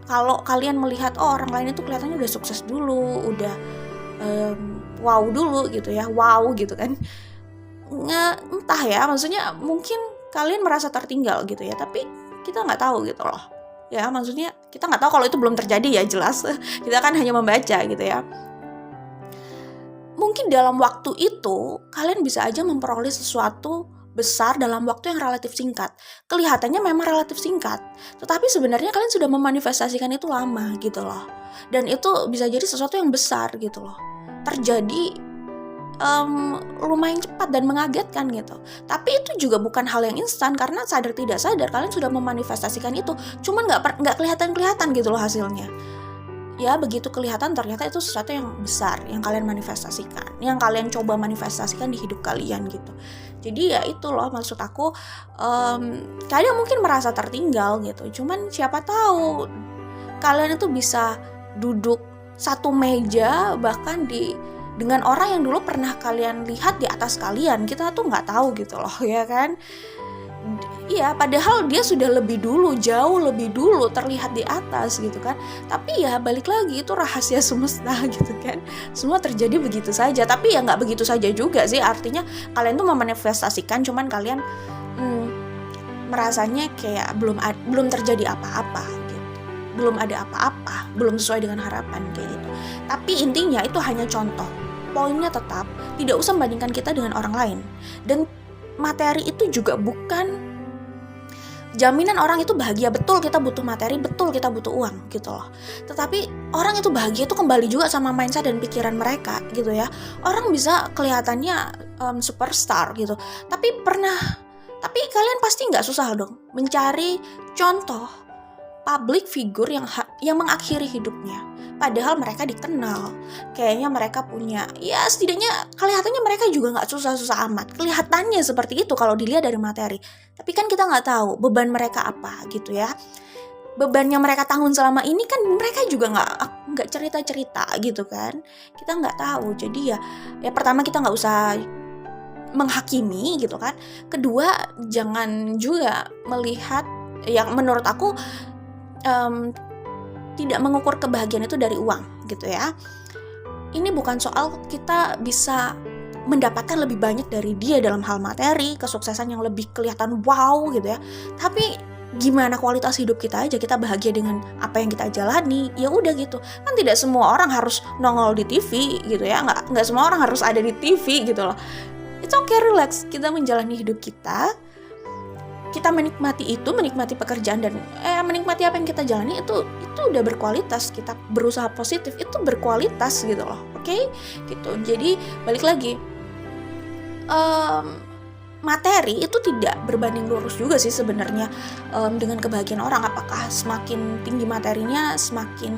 Speaker 1: kalau kalian melihat orang lain itu kelihatannya udah sukses dulu, udah wow dulu gitu ya, wow gitu kan, entah ya, maksudnya mungkin kalian merasa tertinggal gitu ya, tapi kita nggak tahu gitu loh ya, maksudnya kita nggak tahu kalau itu belum terjadi ya, jelas kita kan hanya membaca gitu ya. Mungkin dalam waktu itu kalian bisa aja memperoleh sesuatu besar dalam waktu yang relatif singkat. Kelihatannya memang relatif singkat, tetapi sebenarnya kalian sudah memanifestasikan itu lama gitu loh. Dan itu bisa jadi sesuatu yang besar gitu loh, terjadi lumayan cepat dan mengagetkan gitu. Tapi itu juga bukan hal yang instan, karena sadar tidak sadar kalian sudah memanifestasikan itu, cuman nggak kelihatan gitu loh hasilnya. Ya begitu kelihatan ternyata itu sesuatu yang besar yang kalian manifestasikan, yang kalian coba manifestasikan di hidup kalian gitu. Jadi ya itu loh maksud aku, kalian mungkin merasa tertinggal gitu, cuman siapa tahu kalian itu bisa duduk satu meja bahkan dengan orang yang dulu pernah kalian lihat di atas kalian. Kita tuh nggak tahu gitu loh ya kan. Iya, padahal dia sudah lebih dulu, jauh lebih dulu terlihat di atas gitu kan. Tapi ya balik lagi, itu rahasia semesta gitu kan. Semua terjadi begitu saja. Tapi ya nggak begitu saja juga sih. Artinya kalian tuh memanifestasikan, cuman kalian merasanya kayak belum terjadi apa-apa gitu. Belum ada apa-apa, belum sesuai dengan harapan kayak gitu. Tapi intinya itu hanya contoh. Poinnya tetap tidak usah membandingkan kita dengan orang lain. Dan materi itu juga bukan jaminan orang itu bahagia. Betul kita butuh materi, betul kita butuh uang gitu loh. Tetapi orang itu bahagia itu kembali juga sama mindset dan pikiran mereka gitu ya. Orang bisa kelihatannya superstar gitu, tapi kalian pasti nggak susah dong mencari contoh public figure yang mengakhiri hidupnya. Padahal mereka dikenal, kayaknya mereka punya, ya setidaknya kelihatannya mereka juga nggak susah-susah amat. Kelihatannya seperti itu kalau dilihat dari materi. Tapi kan kita nggak tahu beban mereka apa gitu ya. Beban yang mereka tanggung selama ini kan mereka juga nggak cerita-cerita gitu kan. Kita nggak tahu. Jadi ya pertama kita nggak usah menghakimi gitu kan. Kedua, jangan juga melihat yang menurut aku tidak mengukur kebahagiaan itu dari uang gitu ya. Ini bukan soal kita bisa mendapatkan lebih banyak dari dia dalam hal materi, kesuksesan yang lebih kelihatan wow gitu ya. Tapi gimana kualitas hidup kita aja, kita bahagia dengan apa yang kita jalani, ya udah gitu. Kan tidak semua orang harus nongol di TV gitu ya, nggak semua orang harus ada di TV gitu loh. It's okay, relax, kita menjalani hidup kita menikmati itu, menikmati pekerjaan dan menikmati apa yang kita jalani, itu udah berkualitas. Kita berusaha positif itu berkualitas gitu loh, oke? Gitu. Jadi balik lagi, materi itu tidak berbanding lurus juga sih sebenarnya dengan kebahagiaan orang. Apakah semakin tinggi materinya semakin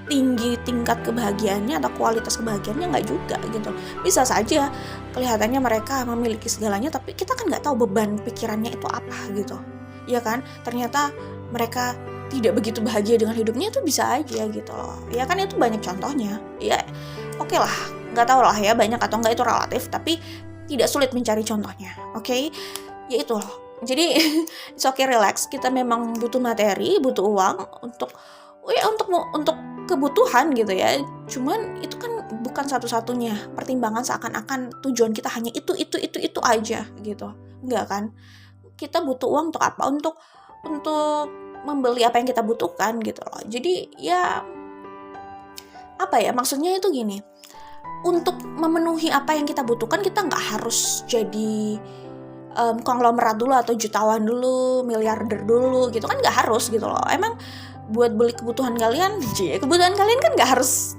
Speaker 1: tinggi tingkat kebahagiaannya atau kualitas kebahagiaannya? Nggak juga gitu. Bisa saja kelihatannya mereka memiliki segalanya, tapi kita kan nggak tahu beban pikirannya itu apa gitu ya kan. Ternyata mereka tidak begitu bahagia dengan hidupnya, itu bisa aja gitu loh ya kan. Itu banyak contohnya ya. Oke lah, nggak tahu lah ya banyak atau nggak, itu relatif, tapi tidak sulit mencari contohnya. Oke, ya itu loh. Jadi it's okay, relax. Kita memang butuh materi, butuh uang untuk kebutuhan gitu ya. Cuman itu kan bukan satu-satunya pertimbangan seakan-akan tujuan kita hanya itu aja gitu. Enggak kan? Kita butuh uang untuk apa? Untuk membeli apa yang kita butuhkan gitu loh. Jadi ya apa ya? Maksudnya itu gini. Untuk memenuhi apa yang kita butuhkan, kita nggak harus jadi konglomerat dulu atau jutawan dulu, miliarder dulu gitu kan, nggak harus gitu loh. Emang buat beli kebutuhan kalian kan nggak harus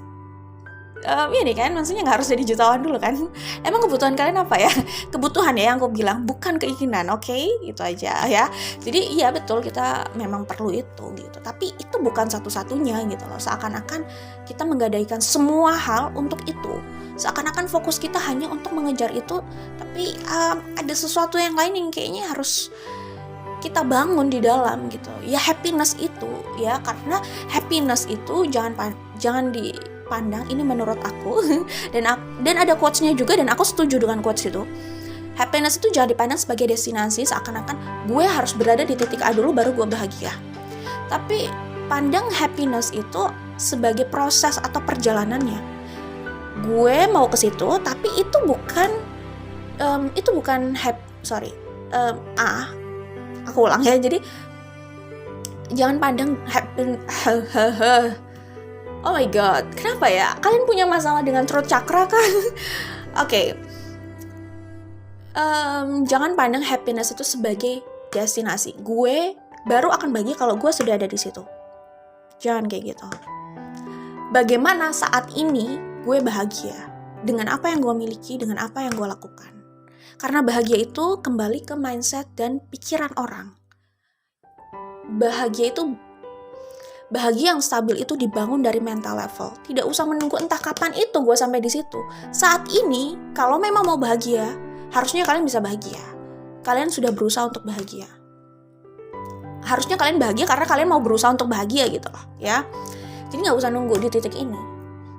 Speaker 1: ini kan, maksudnya nggak harus jadi jutawan dulu kan. Emang kebutuhan kalian apa ya? Kebutuhan ya yang aku bilang, bukan keinginan, oke? Itu aja ya. Jadi iya betul, kita memang perlu itu gitu. Tapi itu bukan satu-satunya gitu loh. Seakan-akan kita menggadaikan semua hal untuk itu. Seakan-akan fokus kita hanya untuk mengejar itu. Tapi ada sesuatu yang lain yang kayaknya harus kita bangun di dalam gitu. Ya happiness itu ya, karena happiness itu jangan dipandang, ini menurut aku dan ada quotes-nya juga dan aku setuju dengan quotes itu. Happiness itu jangan dipandang sebagai destinasi seakan-akan gue harus berada di titik A dulu baru gue bahagia. Tapi pandang happiness itu sebagai proses atau perjalanannya. Gue mau ke situ, tapi itu bukan aku ulang ya. Jadi jangan pandang oh my god, kenapa ya? Kalian punya masalah dengan throat chakra kan? Oke. Jangan pandang happiness itu sebagai destinasi. Gue baru akan bahagia kalau gue sudah ada di situ. Jangan kayak gitu. Bagaimana saat ini gue bahagia dengan apa yang gue miliki, dengan apa yang gue lakukan. Karena bahagia itu kembali ke mindset dan pikiran orang. Bahagia yang stabil itu dibangun dari mental level. Tidak usah menunggu entah kapan itu gue sampai di situ. Saat ini, kalau memang mau bahagia, harusnya kalian bisa bahagia. Kalian sudah berusaha untuk bahagia. Harusnya kalian bahagia karena kalian mau berusaha untuk bahagia gitu loh, ya. Jadi nggak usah nunggu di titik ini.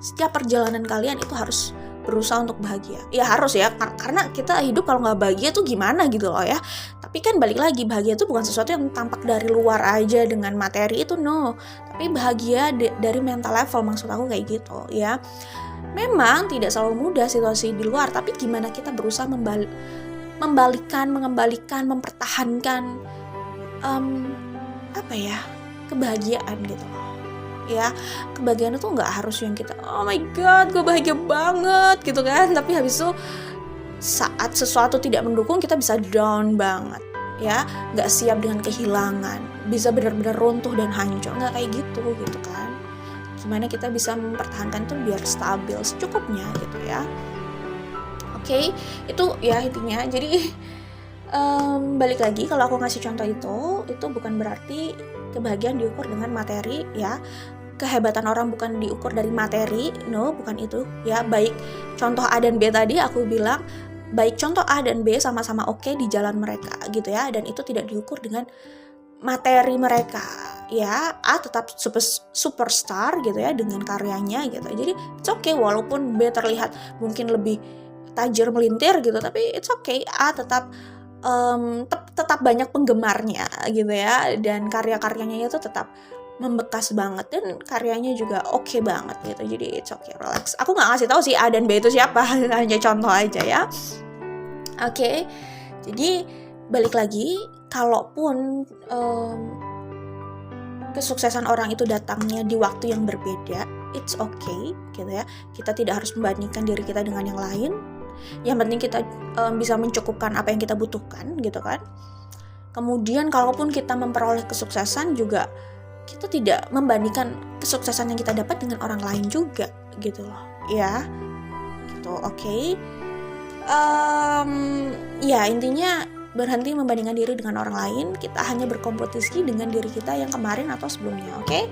Speaker 1: Setiap perjalanan kalian itu harus berusaha untuk bahagia. Ya harus ya, karena kita hidup kalau nggak bahagia tuh gimana gitu loh ya. Tapi kan balik lagi, bahagia itu bukan sesuatu yang tampak dari luar aja dengan materi itu, no. Tapi bahagia dari mental level, maksud aku kayak gitu ya. Memang tidak selalu mudah situasi di luar, tapi gimana kita berusaha mengembalikan, mempertahankan kebahagiaan gitu loh. Ya, kebahagiaan itu nggak harus yang kita oh my god gue bahagia banget gitu kan, tapi habis itu saat sesuatu tidak mendukung kita bisa down banget ya, nggak siap dengan kehilangan, bisa benar-benar runtuh dan hancur, nggak kayak gitu kan. Gimana kita bisa mempertahankan itu biar stabil secukupnya gitu ya. Oke, itu ya intinya. Jadi balik lagi, kalau aku ngasih contoh itu bukan berarti kebahagiaan diukur dengan materi ya. Kehebatan orang bukan diukur dari materi, no, bukan itu ya. Baik contoh A dan B tadi aku bilang, baik contoh A dan B sama-sama oke di jalan mereka gitu ya, dan itu tidak diukur dengan materi mereka ya. A tetap superstar gitu ya dengan karyanya gitu. Jadi it's okay walaupun B terlihat mungkin lebih tajir melintir gitu, tapi it's okay, A tetap banyak penggemarnya gitu ya, dan karya-karyanya itu tetap membekas banget dan karyanya juga oke banget gitu. Jadi it's okay, relax. Aku nggak ngasih tahu sih A dan B itu siapa, hanya contoh aja ya. Oke, jadi balik lagi, kalaupun kesuksesan orang itu datangnya di waktu yang berbeda, it's okay gitu ya. Kita tidak harus membandingkan diri kita dengan yang lain. Yang penting kita bisa mencukupkan apa yang kita butuhkan gitu kan. Kemudian kalaupun kita memperoleh kesuksesan juga, kita tidak membandingkan kesuksesan yang kita dapat dengan orang lain juga gitu loh ya. Gitu, oke. Ya intinya berhenti membandingkan diri dengan orang lain. Kita hanya berkompetisi dengan diri kita yang kemarin atau sebelumnya, oke?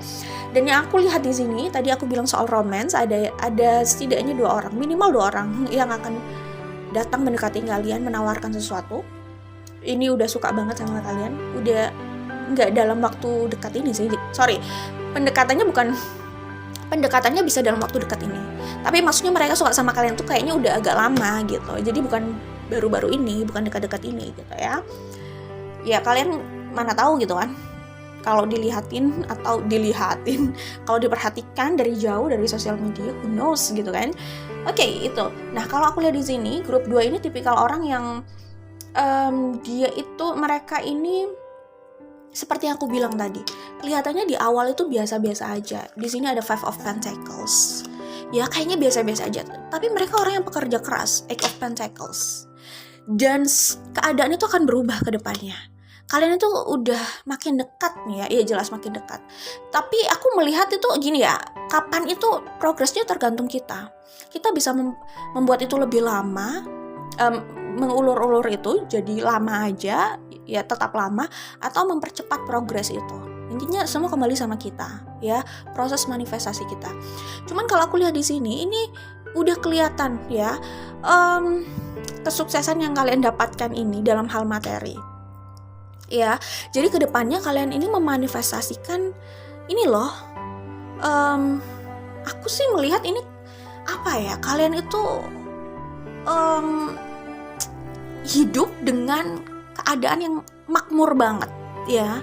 Speaker 1: Dan yang aku lihat di sini, tadi aku bilang soal romance, ada setidaknya minimal dua orang yang akan datang mendekati kalian, menawarkan sesuatu. Ini udah suka banget sama kalian, udah nggak dalam waktu dekat ini sih. Sorry, pendekatannya bisa dalam waktu dekat ini. Tapi maksudnya mereka suka sama kalian tuh kayaknya udah agak lama gitu. Jadi bukan baru-baru ini, bukan dekat-dekat ini gitu ya. Ya kalian mana tahu gitu kan. Kalau dilihatin, kalau diperhatikan dari jauh dari sosial media, who knows gitu kan. Oke, itu. Nah, kalau aku lihat di sini, grup 2 ini tipikal orang yang mereka ini seperti yang aku bilang tadi, kelihatannya di awal itu biasa-biasa aja. Di sini ada 5 of Pentacles. Ya kayaknya biasa-biasa aja. Tapi mereka orang yang pekerja keras, 8 of Pentacles. Dan keadaan itu akan berubah ke depannya. Kalian itu udah makin dekat nih ya. Iya jelas makin dekat. Tapi aku melihat itu gini ya, kapan itu progresnya tergantung kita. Kita bisa membuat itu lebih lama, mengulur-ulur itu jadi lama aja, ya tetap lama, atau mempercepat progres itu. Intinya semua kembali sama kita, ya, proses manifestasi kita. Cuman kalau aku lihat di sini, ini udah kelihatan ya, kesuksesan yang kalian dapatkan ini dalam hal materi. Ya, jadi kedepannya kalian ini memanifestasikan ini loh. Aku sih melihat ini apa ya? Kalian itu hidup dengan keadaan yang makmur banget ya.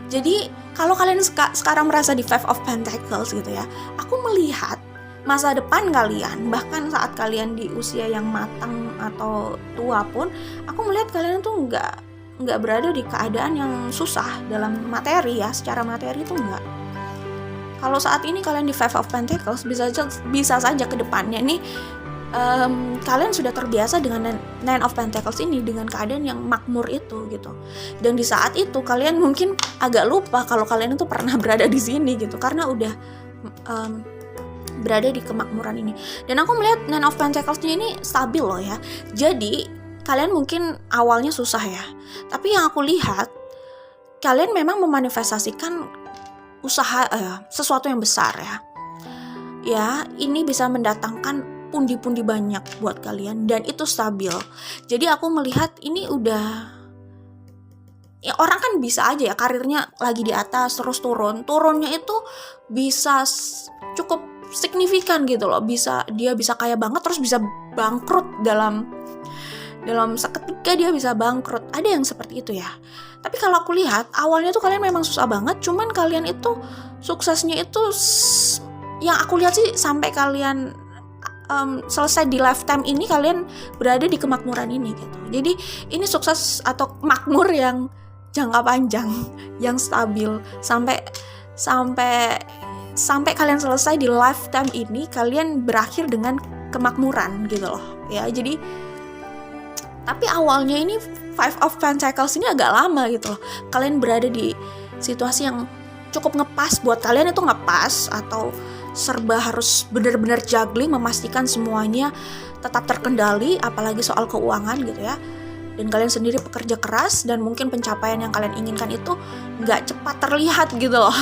Speaker 1: Jadi kalau kalian sekarang merasa di Five of Pentacles gitu ya, aku melihat masa depan kalian, bahkan saat kalian di usia yang matang atau tua pun, aku melihat kalian tuh nggak berada di keadaan yang susah dalam materi ya, secara materi tuh nggak. Kalau saat ini kalian di Five of Pentacles, bisa saja ke depannya nih kalian sudah terbiasa dengan Nine of Pentacles ini, dengan keadaan yang makmur itu gitu. Dan di saat itu kalian mungkin agak lupa kalau kalian itu pernah berada di sini gitu, karena udah berada di kemakmuran ini. Dan aku melihat Nine of Pentacles-nya ini stabil loh ya. Jadi kalian mungkin awalnya susah ya, tapi yang aku lihat kalian memang memanifestasikan usaha sesuatu yang besar ya. Ya, ini bisa mendatangkan pundi-pundi banyak buat kalian dan itu stabil. Jadi aku melihat ini udah, ya orang kan bisa aja ya karirnya lagi di atas terus turunnya itu bisa cukup signifikan gitu loh. Dia bisa kaya banget terus bisa bangkrut dalam seketika, dia bisa bangkrut. Ada yang seperti itu ya. Tapi kalau aku lihat awalnya tuh kalian memang susah banget, cuman kalian itu suksesnya itu yang aku lihat sih sampai kalian selesai di lifetime ini kalian berada di kemakmuran ini gitu. Jadi ini sukses atau makmur yang jangka panjang, yang stabil sampai kalian selesai di lifetime ini, kalian berakhir dengan kemakmuran gitu loh ya. Jadi tapi awalnya ini Five of Pentacles ini agak lama gitu loh. Kalian berada di situasi yang cukup ngepas buat kalian, itu ngepas atau serba harus benar-benar juggling, memastikan semuanya tetap terkendali, apalagi soal keuangan gitu ya. Dan kalian sendiri pekerja keras dan mungkin pencapaian yang kalian inginkan itu nggak cepat terlihat gitu loh.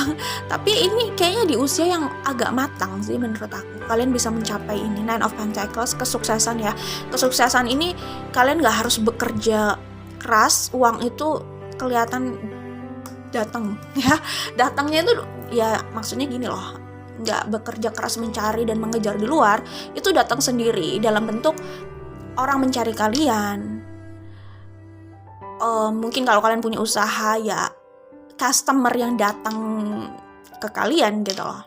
Speaker 1: Tapi ini kayaknya di usia yang agak matang sih menurut aku, kalian bisa mencapai ini. Nine of Pentacles, kesuksesan ya. Kesuksesan ini kalian nggak harus bekerja keras, uang itu kelihatan datang ya. Datangnya itu ya maksudnya gini loh, nggak bekerja keras mencari dan mengejar di luar, itu datang sendiri dalam bentuk orang mencari kalian. Mungkin kalau kalian punya usaha ya customer yang datang ke kalian gitu loh,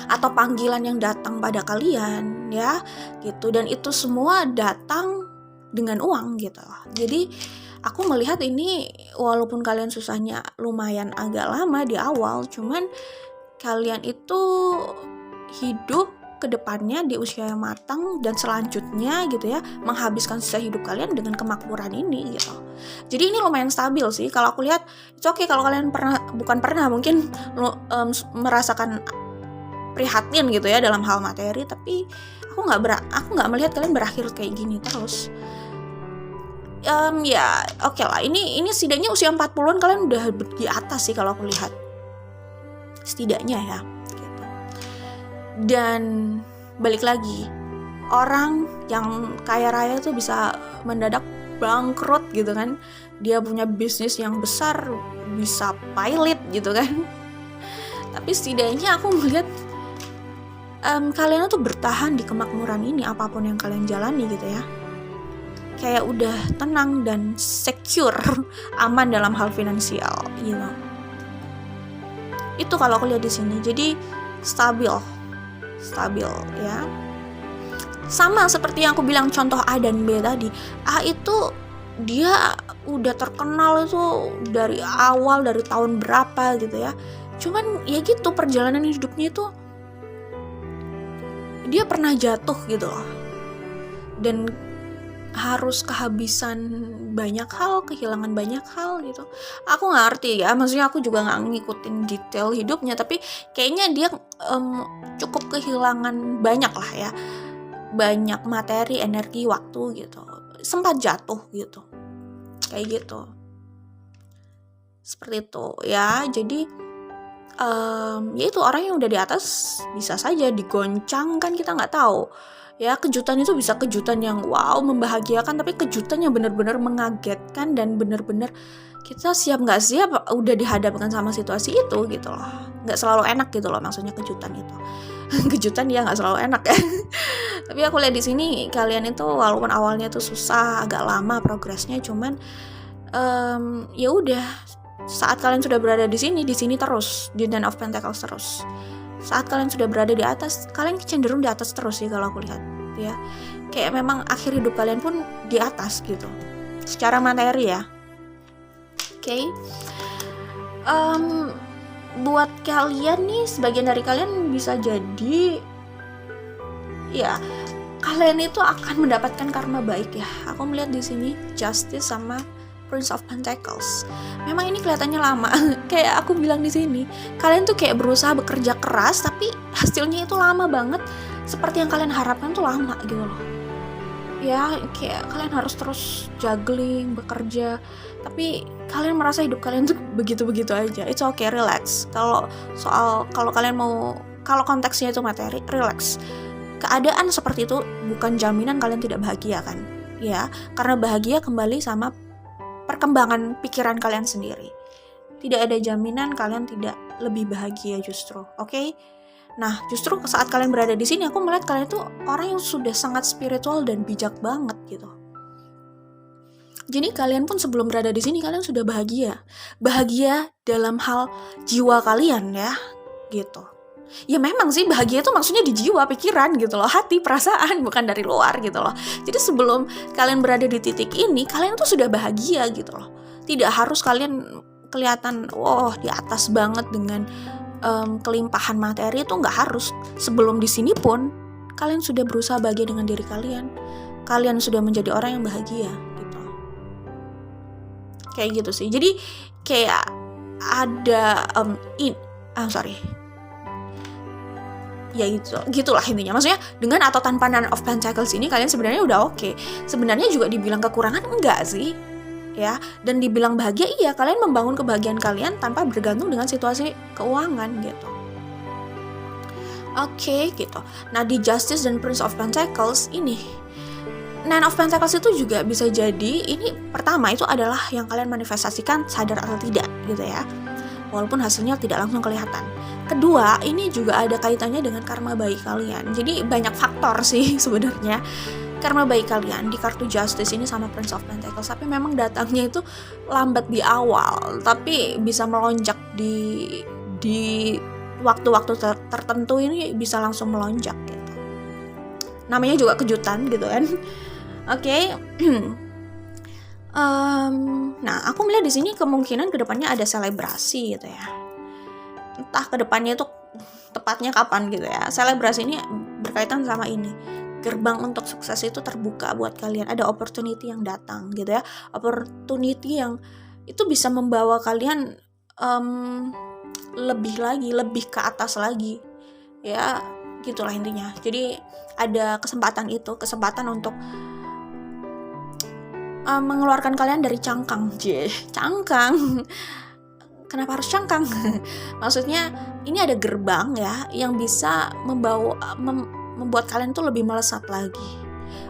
Speaker 1: atau panggilan yang datang pada kalian ya gitu. Dan itu semua datang dengan uang gitu loh. Jadi aku melihat ini walaupun kalian susahnya lumayan agak lama di awal, cuman kalian itu hidup ke depannya di usia yang matang dan selanjutnya gitu ya, menghabiskan sisa hidup kalian dengan kemakmuran ini gitu. Jadi ini lumayan stabil sih kalau aku lihat. It's okay kalau kalian mungkin merasakan prihatin gitu ya dalam hal materi, tapi aku nggak melihat kalian berakhir kayak gini terus. Ya oke lah, ini setidaknya usia 40-an kalian udah di atas sih kalau aku lihat, setidaknya ya gitu. Dan balik lagi, orang yang kaya raya tuh bisa mendadak bangkrut gitu kan. Dia punya bisnis yang besar, bisa pilot gitu kan. Tapi setidaknya aku melihat kalian tuh bertahan di kemakmuran ini apapun yang kalian jalani gitu ya. Kayak udah tenang dan secure, aman dalam hal finansial gitu. Itu kalau aku lihat di sini. Jadi stabil ya. Sama seperti yang aku bilang contoh A dan B tadi. A itu dia udah terkenal itu dari awal, dari tahun berapa gitu ya. Cuman ya gitu, perjalanan hidupnya itu dia pernah jatuh gitu loh. Dan harus kehabisan banyak hal, kehilangan banyak hal gitu. Aku nggak ngerti ya, maksudnya aku juga nggak ngikutin detail hidupnya, tapi kayaknya dia cukup kehilangan banyak lah ya, banyak materi, energi, waktu gitu, sempat jatuh gitu, kayak gitu, seperti itu ya. Jadi ya itu orang yang udah di atas bisa saja digoncang kan, kita nggak tahu Ya, kejutan itu bisa kejutan yang wow, membahagiakan, tapi kejutan yang benar-benar mengagetkan dan benar-benar kita siap nggak siap udah dihadapkan sama situasi itu gitu loh. Nggak selalu enak gitu loh maksudnya kejutan itu. Kejutan ya nggak selalu enak ya. Tapi aku lihat di sini kalian itu walaupun awalnya tuh susah, agak lama progresnya, cuman ya udah, saat kalian sudah berada di sini terus, di Nine of Pentacles terus. Saat kalian sudah berada di atas, kalian cenderung di atas terus sih kalau aku lihat ya. Kayak memang akhir hidup kalian pun di atas gitu. Secara materi ya. Oke. Buat kalian nih, sebagian dari kalian bisa jadi ya kalian itu akan mendapatkan karma baik ya. Aku melihat di sini Justice sama Prince of Pentacles. Memang ini kelihatannya lama. Kayak aku bilang di sini, kalian tuh kayak berusaha bekerja keras tapi hasilnya itu lama banget. Seperti yang kalian harapkan tuh lama gitu loh. Ya, kayak kalian harus terus juggling, bekerja, tapi kalian merasa hidup kalian tuh begitu-begitu aja. It's okay, relax. Kalau konteksnya itu materi, relax. Keadaan seperti itu bukan jaminan kalian tidak bahagia kan? Ya, karena bahagia kembali sama perkembangan pikiran kalian sendiri. Tidak ada jaminan kalian tidak lebih bahagia justru, oke? Nah, justru saat kalian berada di sini, aku melihat kalian itu orang yang sudah sangat spiritual dan bijak banget gitu. Jadi kalian pun sebelum berada di sini kalian sudah bahagia. Bahagia dalam hal jiwa kalian ya, gitu. Ya memang sih bahagia itu maksudnya di jiwa, pikiran gitu loh, hati, perasaan, bukan dari luar gitu loh. Jadi sebelum kalian berada di titik ini, kalian tuh sudah bahagia gitu loh. Tidak harus kalian kelihatan di atas banget dengan kelimpahan materi, itu nggak harus. Sebelum di sini pun kalian sudah berusaha bahagia dengan diri kalian. Kalian sudah menjadi orang yang bahagia gitu. Kayak gitu sih. Jadi kayak ada ya gitulah intinya. Maksudnya dengan atau tanpa Nine of Pentacles ini kalian sebenarnya udah oke. Sebenarnya juga dibilang kekurangan enggak sih ya, dan dibilang bahagia iya, kalian membangun kebahagiaan kalian tanpa bergantung dengan situasi keuangan gitu. Oke, gitu. Nah, di Justice dan Prince of Pentacles ini, Nine of Pentacles itu juga bisa jadi ini pertama itu adalah yang kalian manifestasikan sadar atau tidak gitu ya, walaupun hasilnya tidak langsung kelihatan. Kedua, ini juga ada kaitannya dengan karma baik kalian. Jadi banyak faktor sih sebenarnya karma baik kalian di kartu Justice ini sama Prince of Pentacles. Tapi memang datangnya itu lambat di awal, tapi bisa melonjak di waktu-waktu tertentu, ini bisa langsung melonjak gitu. Namanya juga kejutan gitu kan. Oke. Nah, aku melihat di sini kemungkinan kedepannya ada selebrasi gitu ya. Entah kedepannya itu tepatnya kapan gitu ya. Selebrasi ini berkaitan sama ini. Gerbang untuk sukses itu terbuka buat kalian. Ada opportunity yang datang gitu ya. Opportunity yang itu bisa membawa kalian lebih ke atas lagi. Ya, gitulah intinya. Jadi ada kesempatan untuk mengeluarkan kalian dari cangkang. Cangkang. Kenapa harus cangkang? Maksudnya ini ada gerbang ya yang bisa membuat kalian tuh lebih melesat lagi.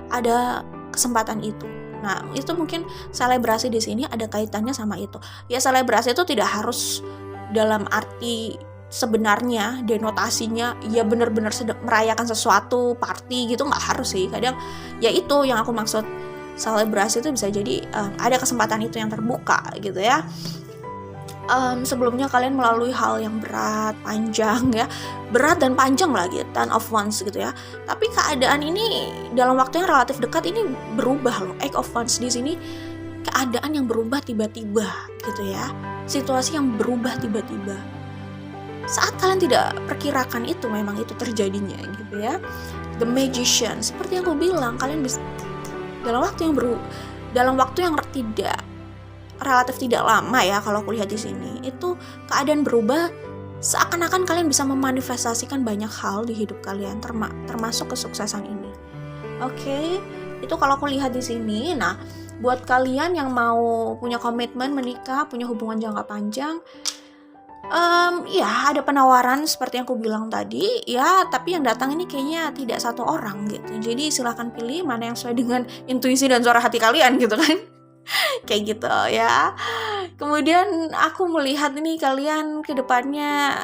Speaker 1: Ada kesempatan itu. Nah, itu mungkin selebrasi di sini ada kaitannya sama itu. Ya, selebrasi itu tidak harus dalam arti sebenarnya denotasinya ya benar-benar merayakan sesuatu, party gitu, nggak harus sih. Kadang ya itu yang aku maksud. Selebrasi itu bisa jadi ada kesempatan itu yang terbuka gitu ya. Sebelumnya kalian melalui hal yang berat, panjang ya, berat dan panjang lagi, Ten of Wands gitu ya. Tapi keadaan ini dalam waktu yang relatif dekat ini berubah loh. Eight of Wands di sini keadaan yang berubah tiba-tiba gitu ya, situasi yang berubah tiba-tiba. Saat kalian tidak perkirakan itu, memang itu terjadinya gitu ya. The Magician, seperti yang aku bilang, kalian bisa dalam waktu yang relatif tidak lama ya, kalau aku lihat di sini itu keadaan berubah, seakan-akan kalian bisa memanifestasikan banyak hal di hidup kalian, termasuk kesuksesan ini. Oke, itu kalau aku lihat di sini. Nah, buat kalian yang mau punya komitmen menikah, punya hubungan jangka panjang, Ya ada penawaran seperti yang aku bilang tadi, ya tapi yang datang ini kayaknya tidak satu orang gitu. Jadi silahkan pilih mana yang sesuai dengan intuisi dan suara hati kalian gitu kan. Kayak gitu ya. Kemudian aku melihat ini kalian ke depannya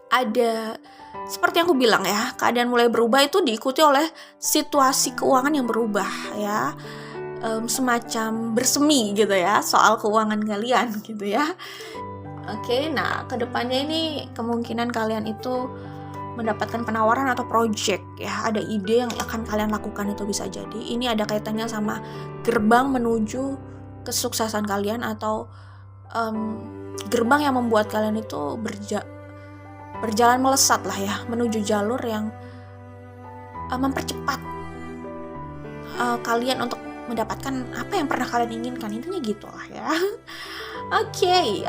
Speaker 1: ada seperti yang aku bilang ya, keadaan mulai berubah itu diikuti oleh situasi keuangan yang berubah ya. Semacam bersemi gitu ya soal keuangan kalian gitu ya. Oke, nah kedepannya ini kemungkinan kalian itu mendapatkan penawaran atau project ya, ada ide yang akan kalian lakukan itu bisa jadi. Ini ada kaitannya sama gerbang menuju kesuksesan kalian atau gerbang yang membuat kalian itu berjalan melesat lah ya, menuju jalur yang mempercepat kalian untuk mendapatkan apa yang pernah kalian inginkan, intinya gitu lah ya. Oke,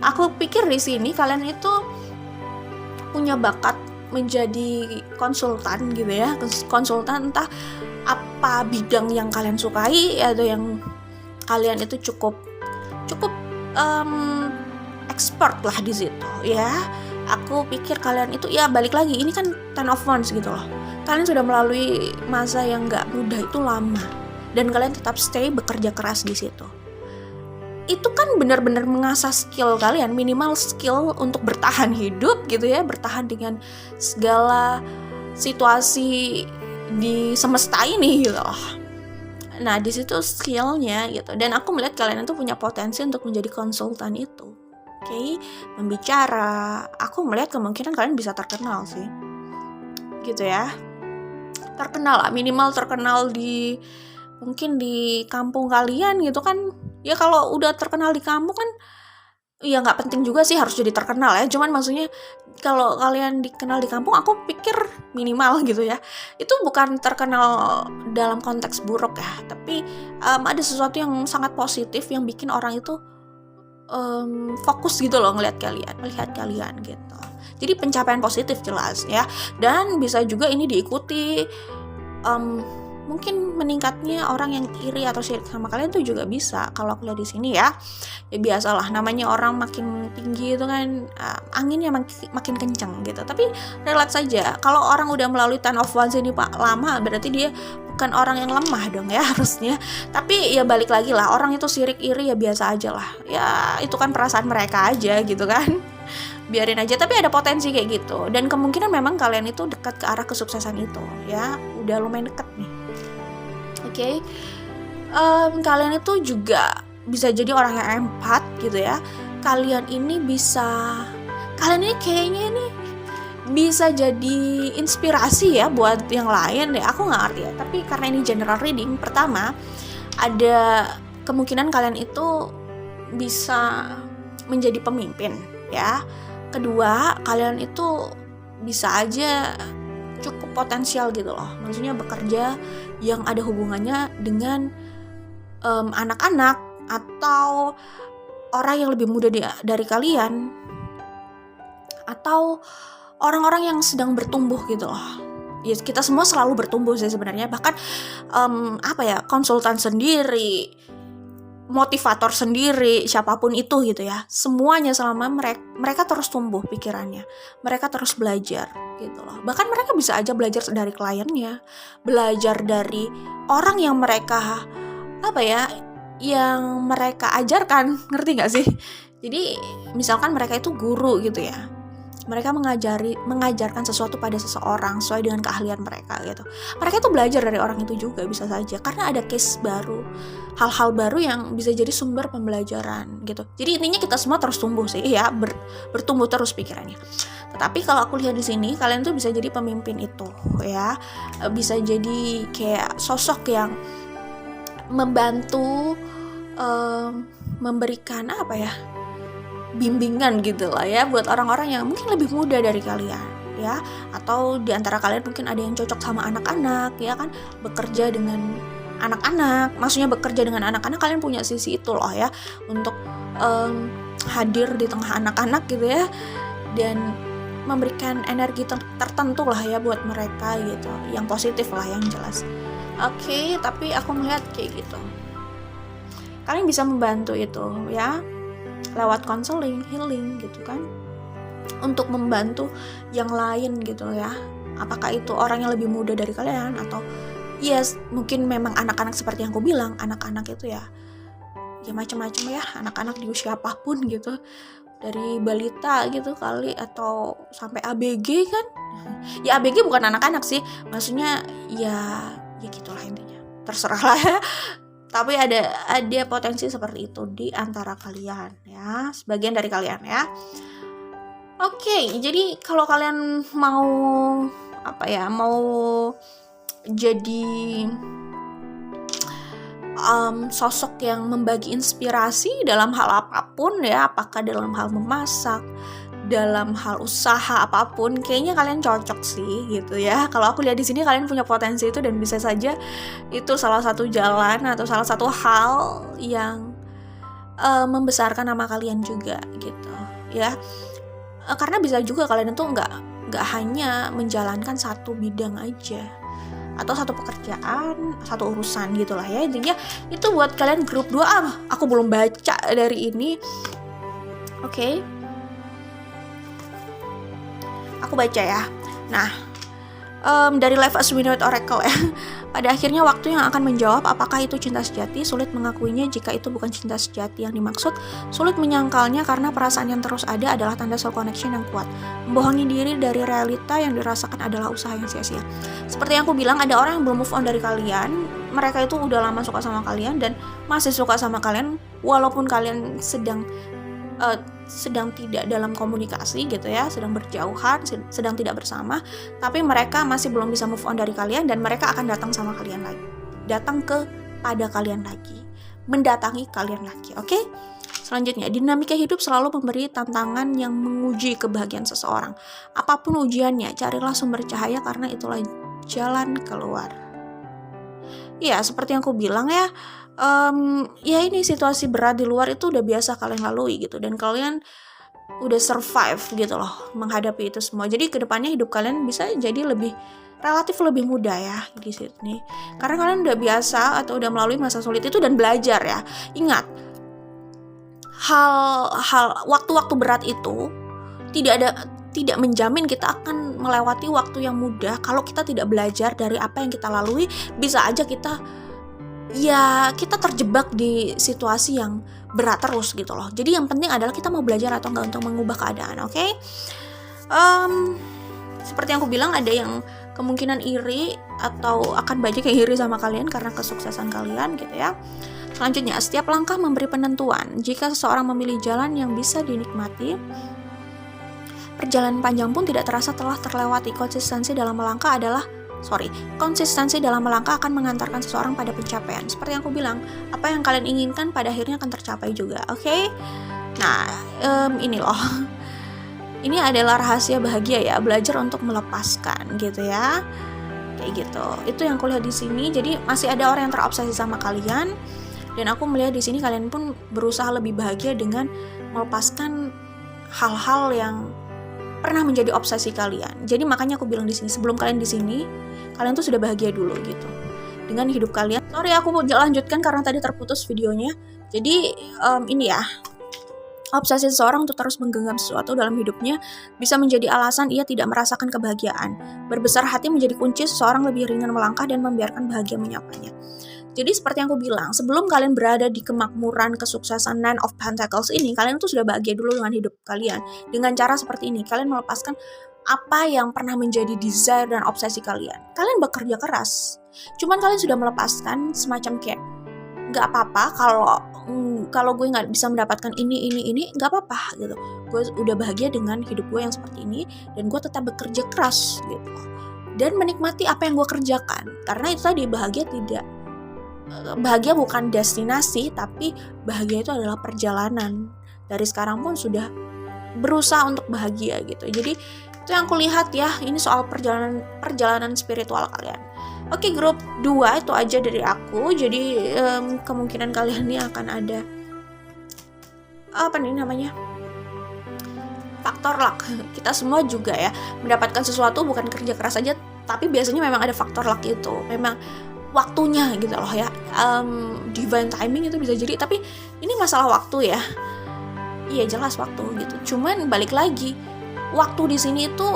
Speaker 1: aku pikir di sini kalian itu punya bakat menjadi konsultan gitu ya, konsultan entah apa bidang yang kalian sukai atau yang kalian itu cukup expert lah di situ ya. Aku pikir kalian itu ya balik lagi ini kan 10 of Wands gitu loh. Kalian sudah melalui masa yang nggak mudah itu lama dan kalian tetap stay bekerja keras di situ. Itu kan benar-benar mengasah skill kalian, minimal skill untuk bertahan hidup gitu ya, bertahan dengan segala situasi di semesta ini gitu loh. Nah di situ skillnya gitu, dan aku melihat kalian itu punya potensi untuk menjadi konsultan itu. Oke, membicara, aku melihat kemungkinan kalian bisa terkenal sih, gitu ya. Terkenal lah, minimal terkenal di mungkin di kampung kalian gitu kan. Ya kalau udah terkenal di kampung kan ya nggak penting juga sih harus jadi terkenal ya, cuman maksudnya kalau kalian dikenal di kampung aku pikir minimal gitu ya, itu bukan terkenal dalam konteks buruk ya, tapi ada sesuatu yang sangat positif yang bikin orang itu fokus gitu loh melihat kalian gitu. Jadi pencapaian positif jelas ya, dan bisa juga ini diikuti mungkin meningkatnya orang yang iri atau sirik sama kalian tuh juga bisa. Kalau aku lihat di sini ya biasalah, namanya orang makin tinggi itu kan anginnya makin kencang gitu. Tapi relax saja. Kalau orang udah melalui 10 of Wands ini Pak lama, berarti dia bukan orang yang lemah dong ya harusnya. Tapi ya balik lagi lah, orang itu sirik iri ya biasa aja lah. Ya itu kan perasaan mereka aja gitu kan. Biarin aja, tapi ada potensi kayak gitu. Dan kemungkinan memang kalian itu dekat ke arah kesuksesan itu ya. Udah lumayan dekat nih. Oke, kalian itu juga bisa jadi orang yang empat gitu ya. Kalian ini kayaknya ini bisa jadi inspirasi ya buat yang lain ya. Aku nggak ngerti ya, tapi karena ini general reading, pertama ada kemungkinan kalian itu bisa menjadi pemimpin ya. Kedua, kalian itu bisa aja cukup potensial gitu loh, maksudnya bekerja yang ada hubungannya dengan anak-anak atau orang yang lebih muda dari kalian, atau orang-orang yang sedang bertumbuh gitu loh. Ya kita semua selalu bertumbuh sih sebenarnya, bahkan konsultan sendiri, motivator sendiri, siapapun itu gitu ya, semuanya selama mereka terus tumbuh pikirannya, mereka terus belajar gitu loh. Bahkan mereka bisa aja belajar dari kliennya, belajar dari orang yang mereka yang mereka ajarkan, ngerti gak sih? Jadi misalkan mereka itu guru gitu ya, mereka mengajarkan sesuatu pada seseorang sesuai dengan keahlian mereka gitu. Mereka tuh belajar dari orang itu juga bisa saja, karena ada case baru, hal-hal baru yang bisa jadi sumber pembelajaran gitu. Jadi intinya kita semua terus tumbuh sih ya, bertumbuh terus pikirannya. Tetapi kalau aku lihat di sini, kalian tuh bisa jadi pemimpin itu ya, bisa jadi kayak sosok yang membantu, memberikan bimbingan gitu lah ya buat orang-orang yang mungkin lebih muda dari kalian ya, atau di antara kalian mungkin ada yang cocok sama anak-anak ya kan, bekerja dengan anak-anak, maksudnya bekerja dengan anak-anak, kalian punya sisi itu loh ya, untuk hadir di tengah anak-anak gitu ya, dan memberikan energi tertentu lah ya buat mereka gitu, yang positif lah yang jelas. Oke, tapi aku melihat kayak gitu, kalian bisa membantu itu ya. lewat counseling, healing gitu kan, untuk membantu yang lain gitu ya. Apakah itu orang yang lebih muda dari kalian, atau yes, mungkin memang anak-anak seperti yang aku bilang, anak-anak itu ya macam-macam ya, anak-anak di usia apapun gitu, dari balita gitu kali, atau sampai ABG kan. Ya ABG bukan anak-anak sih, maksudnya ya gitulah intinya, terserah lah ya. Tapi ada potensi seperti itu di antara kalian ya, sebagian dari kalian ya. Oke, jadi kalau kalian mau mau jadi sosok yang membagi inspirasi dalam hal apapun ya, apakah dalam hal memasak, dalam hal usaha apapun, kayaknya kalian cocok sih gitu ya. Kalau aku lihat di sini kalian punya potensi itu, dan bisa saja itu salah satu jalan atau salah satu hal yang membesarkan nama kalian juga gitu ya. Karena bisa juga kalian itu nggak hanya menjalankan satu bidang aja atau satu pekerjaan, satu urusan gitulah ya. Intinya itu buat kalian grup 2A. Aku belum baca dari ini. Oke. Aku baca ya. Nah, dari Life as We Know It Oracle ya. Pada akhirnya waktu yang akan menjawab apakah itu cinta sejati. Sulit mengakuinya jika itu bukan cinta sejati yang dimaksud. Sulit menyangkalnya karena perasaan yang terus ada adalah tanda soul connection yang kuat. Membohongi diri dari realita yang dirasakan adalah usaha yang sia-sia. Seperti yang aku bilang, ada orang yang belum move on dari kalian. Mereka itu udah lama suka sama kalian dan masih suka sama kalian walaupun kalian sedang tidak dalam komunikasi gitu ya, sedang berjauhan, sedang tidak bersama, tapi mereka masih belum bisa move on dari kalian, dan mereka akan datang sama kalian lagi, datang kepada kalian lagi, mendatangi kalian lagi. Oke? Selanjutnya, dinamika hidup selalu memberi tantangan yang menguji kebahagiaan seseorang. Apapun ujiannya, carilah sumber cahaya karena itulah jalan keluar. Ya, seperti yang aku bilang ya, ya ini situasi berat di luar itu udah biasa kalian lalui gitu, dan kalian udah survive gitu loh menghadapi itu semua. Jadi kedepannya hidup kalian bisa jadi relatif lebih mudah ya di sini, karena kalian udah biasa atau udah melalui masa sulit itu dan belajar ya. Ingat, hal waktu-waktu berat itu tidak menjamin kita akan melewati waktu yang mudah. Kalau kita tidak belajar dari apa yang kita lalui, bisa aja kita terjebak di situasi yang berat terus gitu loh. Jadi yang penting adalah kita mau belajar atau enggak untuk mengubah keadaan. Oke? Seperti yang aku bilang, ada yang kemungkinan iri atau akan banyak yang iri sama kalian karena kesuksesan kalian gitu ya. Selanjutnya, setiap langkah memberi penentuan. Jika seseorang memilih jalan yang bisa dinikmati, perjalanan panjang pun tidak terasa telah terlewati. Konsistensi dalam melangkah akan mengantarkan seseorang pada pencapaian. Seperti yang aku bilang, apa yang kalian inginkan pada akhirnya akan tercapai juga. Oke? Nah, ini loh. Ini adalah rahasia bahagia ya, belajar untuk melepaskan gitu ya. Kayak gitu. Itu yang aku lihat di sini. Jadi masih ada orang yang terobsesi sama kalian, dan aku melihat di sini kalian pun berusaha lebih bahagia dengan melepaskan hal-hal yang pernah menjadi obsesi kalian. Jadi makanya aku bilang di sini, sebelum kalian di sini, kalian tuh sudah bahagia dulu gitu dengan hidup kalian. Sorry, aku mau lanjutkan karena tadi terputus videonya. Jadi ini ya, obsesi seseorang untuk terus menggenggam sesuatu dalam hidupnya bisa menjadi alasan ia tidak merasakan kebahagiaan. Berbesar hati menjadi kunci seseorang lebih ringan melangkah dan membiarkan bahagia menyapanya. Jadi seperti yang aku bilang, sebelum kalian berada di kemakmuran, kesuksesan Nine of Pentacles ini, kalian tuh sudah bahagia dulu dengan hidup kalian. Dengan cara seperti ini, kalian melepaskan apa yang pernah menjadi desire dan obsesi kalian. Kalian bekerja keras, cuman kalian sudah melepaskan semacam kayak, gak apa-apa kalau gue gak bisa mendapatkan ini, gak apa-apa gitu. Gue udah bahagia dengan hidup gue yang seperti ini, dan gue tetap bekerja keras gitu. Dan menikmati apa yang gue kerjakan. Karena itu tadi, bahagia bukan destinasi, tapi bahagia itu adalah perjalanan. Dari sekarang pun sudah berusaha untuk bahagia gitu. Jadi itu yang aku lihat ya, ini soal perjalanan spiritual kalian. Oke, grup 2 itu aja dari aku. Jadi kemungkinan kalian ini akan ada faktor luck. Kita semua juga ya mendapatkan sesuatu bukan kerja keras aja, tapi biasanya memang ada faktor luck itu. Memang waktunya gitu loh ya, divine timing itu bisa jadi, tapi ini masalah waktu ya. Iya jelas waktu gitu. Cuman balik lagi, waktu di sini itu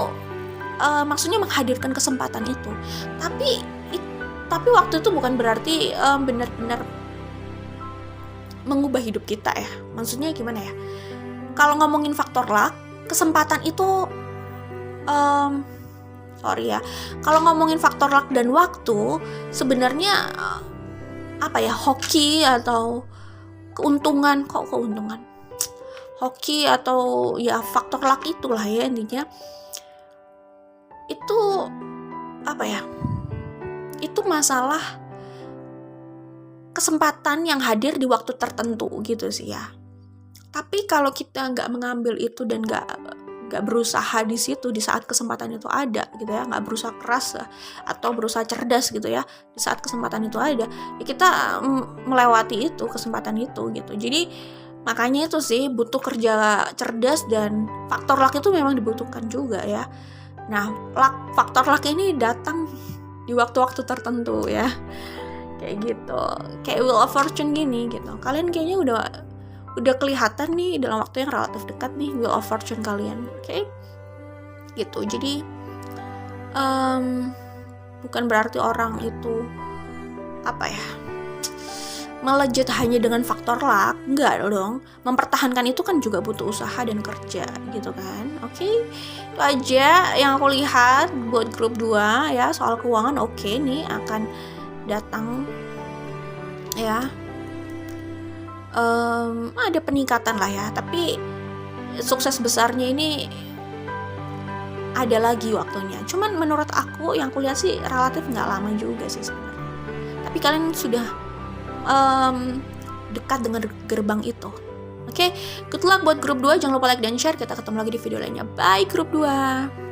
Speaker 1: maksudnya menghadirkan kesempatan itu. Tapi waktu itu bukan berarti benar-benar mengubah hidup kita ya. Maksudnya gimana ya? Kalau ngomongin faktor luck, kesempatan itu kalau ngomongin faktor luck dan waktu, sebenarnya hoki atau keuntungan, hoki atau ya faktor luck itulah ya intinya. Itu itu masalah kesempatan yang hadir di waktu tertentu gitu sih ya. Tapi kalau kita nggak mengambil itu dan nggak berusaha di situ di saat kesempatan itu ada gitu ya, nggak berusaha keras atau berusaha cerdas gitu ya di saat kesempatan itu ada, ya kita melewati itu kesempatan itu gitu. Jadi makanya itu sih butuh kerja cerdas dan faktor luck itu memang dibutuhkan juga ya. Nah, faktor luck ini datang di waktu-waktu tertentu ya. Kayak gitu. Kayak Wheel of Fortune gini gitu. Kalian kayaknya udah kelihatan nih dalam waktu yang relatif dekat nih Wheel of Fortune kalian. Oke. Gitu. Jadi bukan berarti orang itu melejit hanya dengan faktor luck, enggak dong. Mempertahankan itu kan juga butuh usaha dan kerja gitu kan. Oke. Itu aja yang aku lihat buat grup 2 ya, soal keuangan. Oke nih akan datang ya. Ada peningkatan lah ya, tapi sukses besarnya ini ada lagi waktunya. Cuman menurut aku yang kulihat sih relatif nggak lama juga sih sebenarnya. Tapi kalian sudah dekat dengan gerbang itu. Oke, good luck buat grup 2. Jangan lupa like dan share. Kita ketemu lagi di video lainnya. Bye grup 2.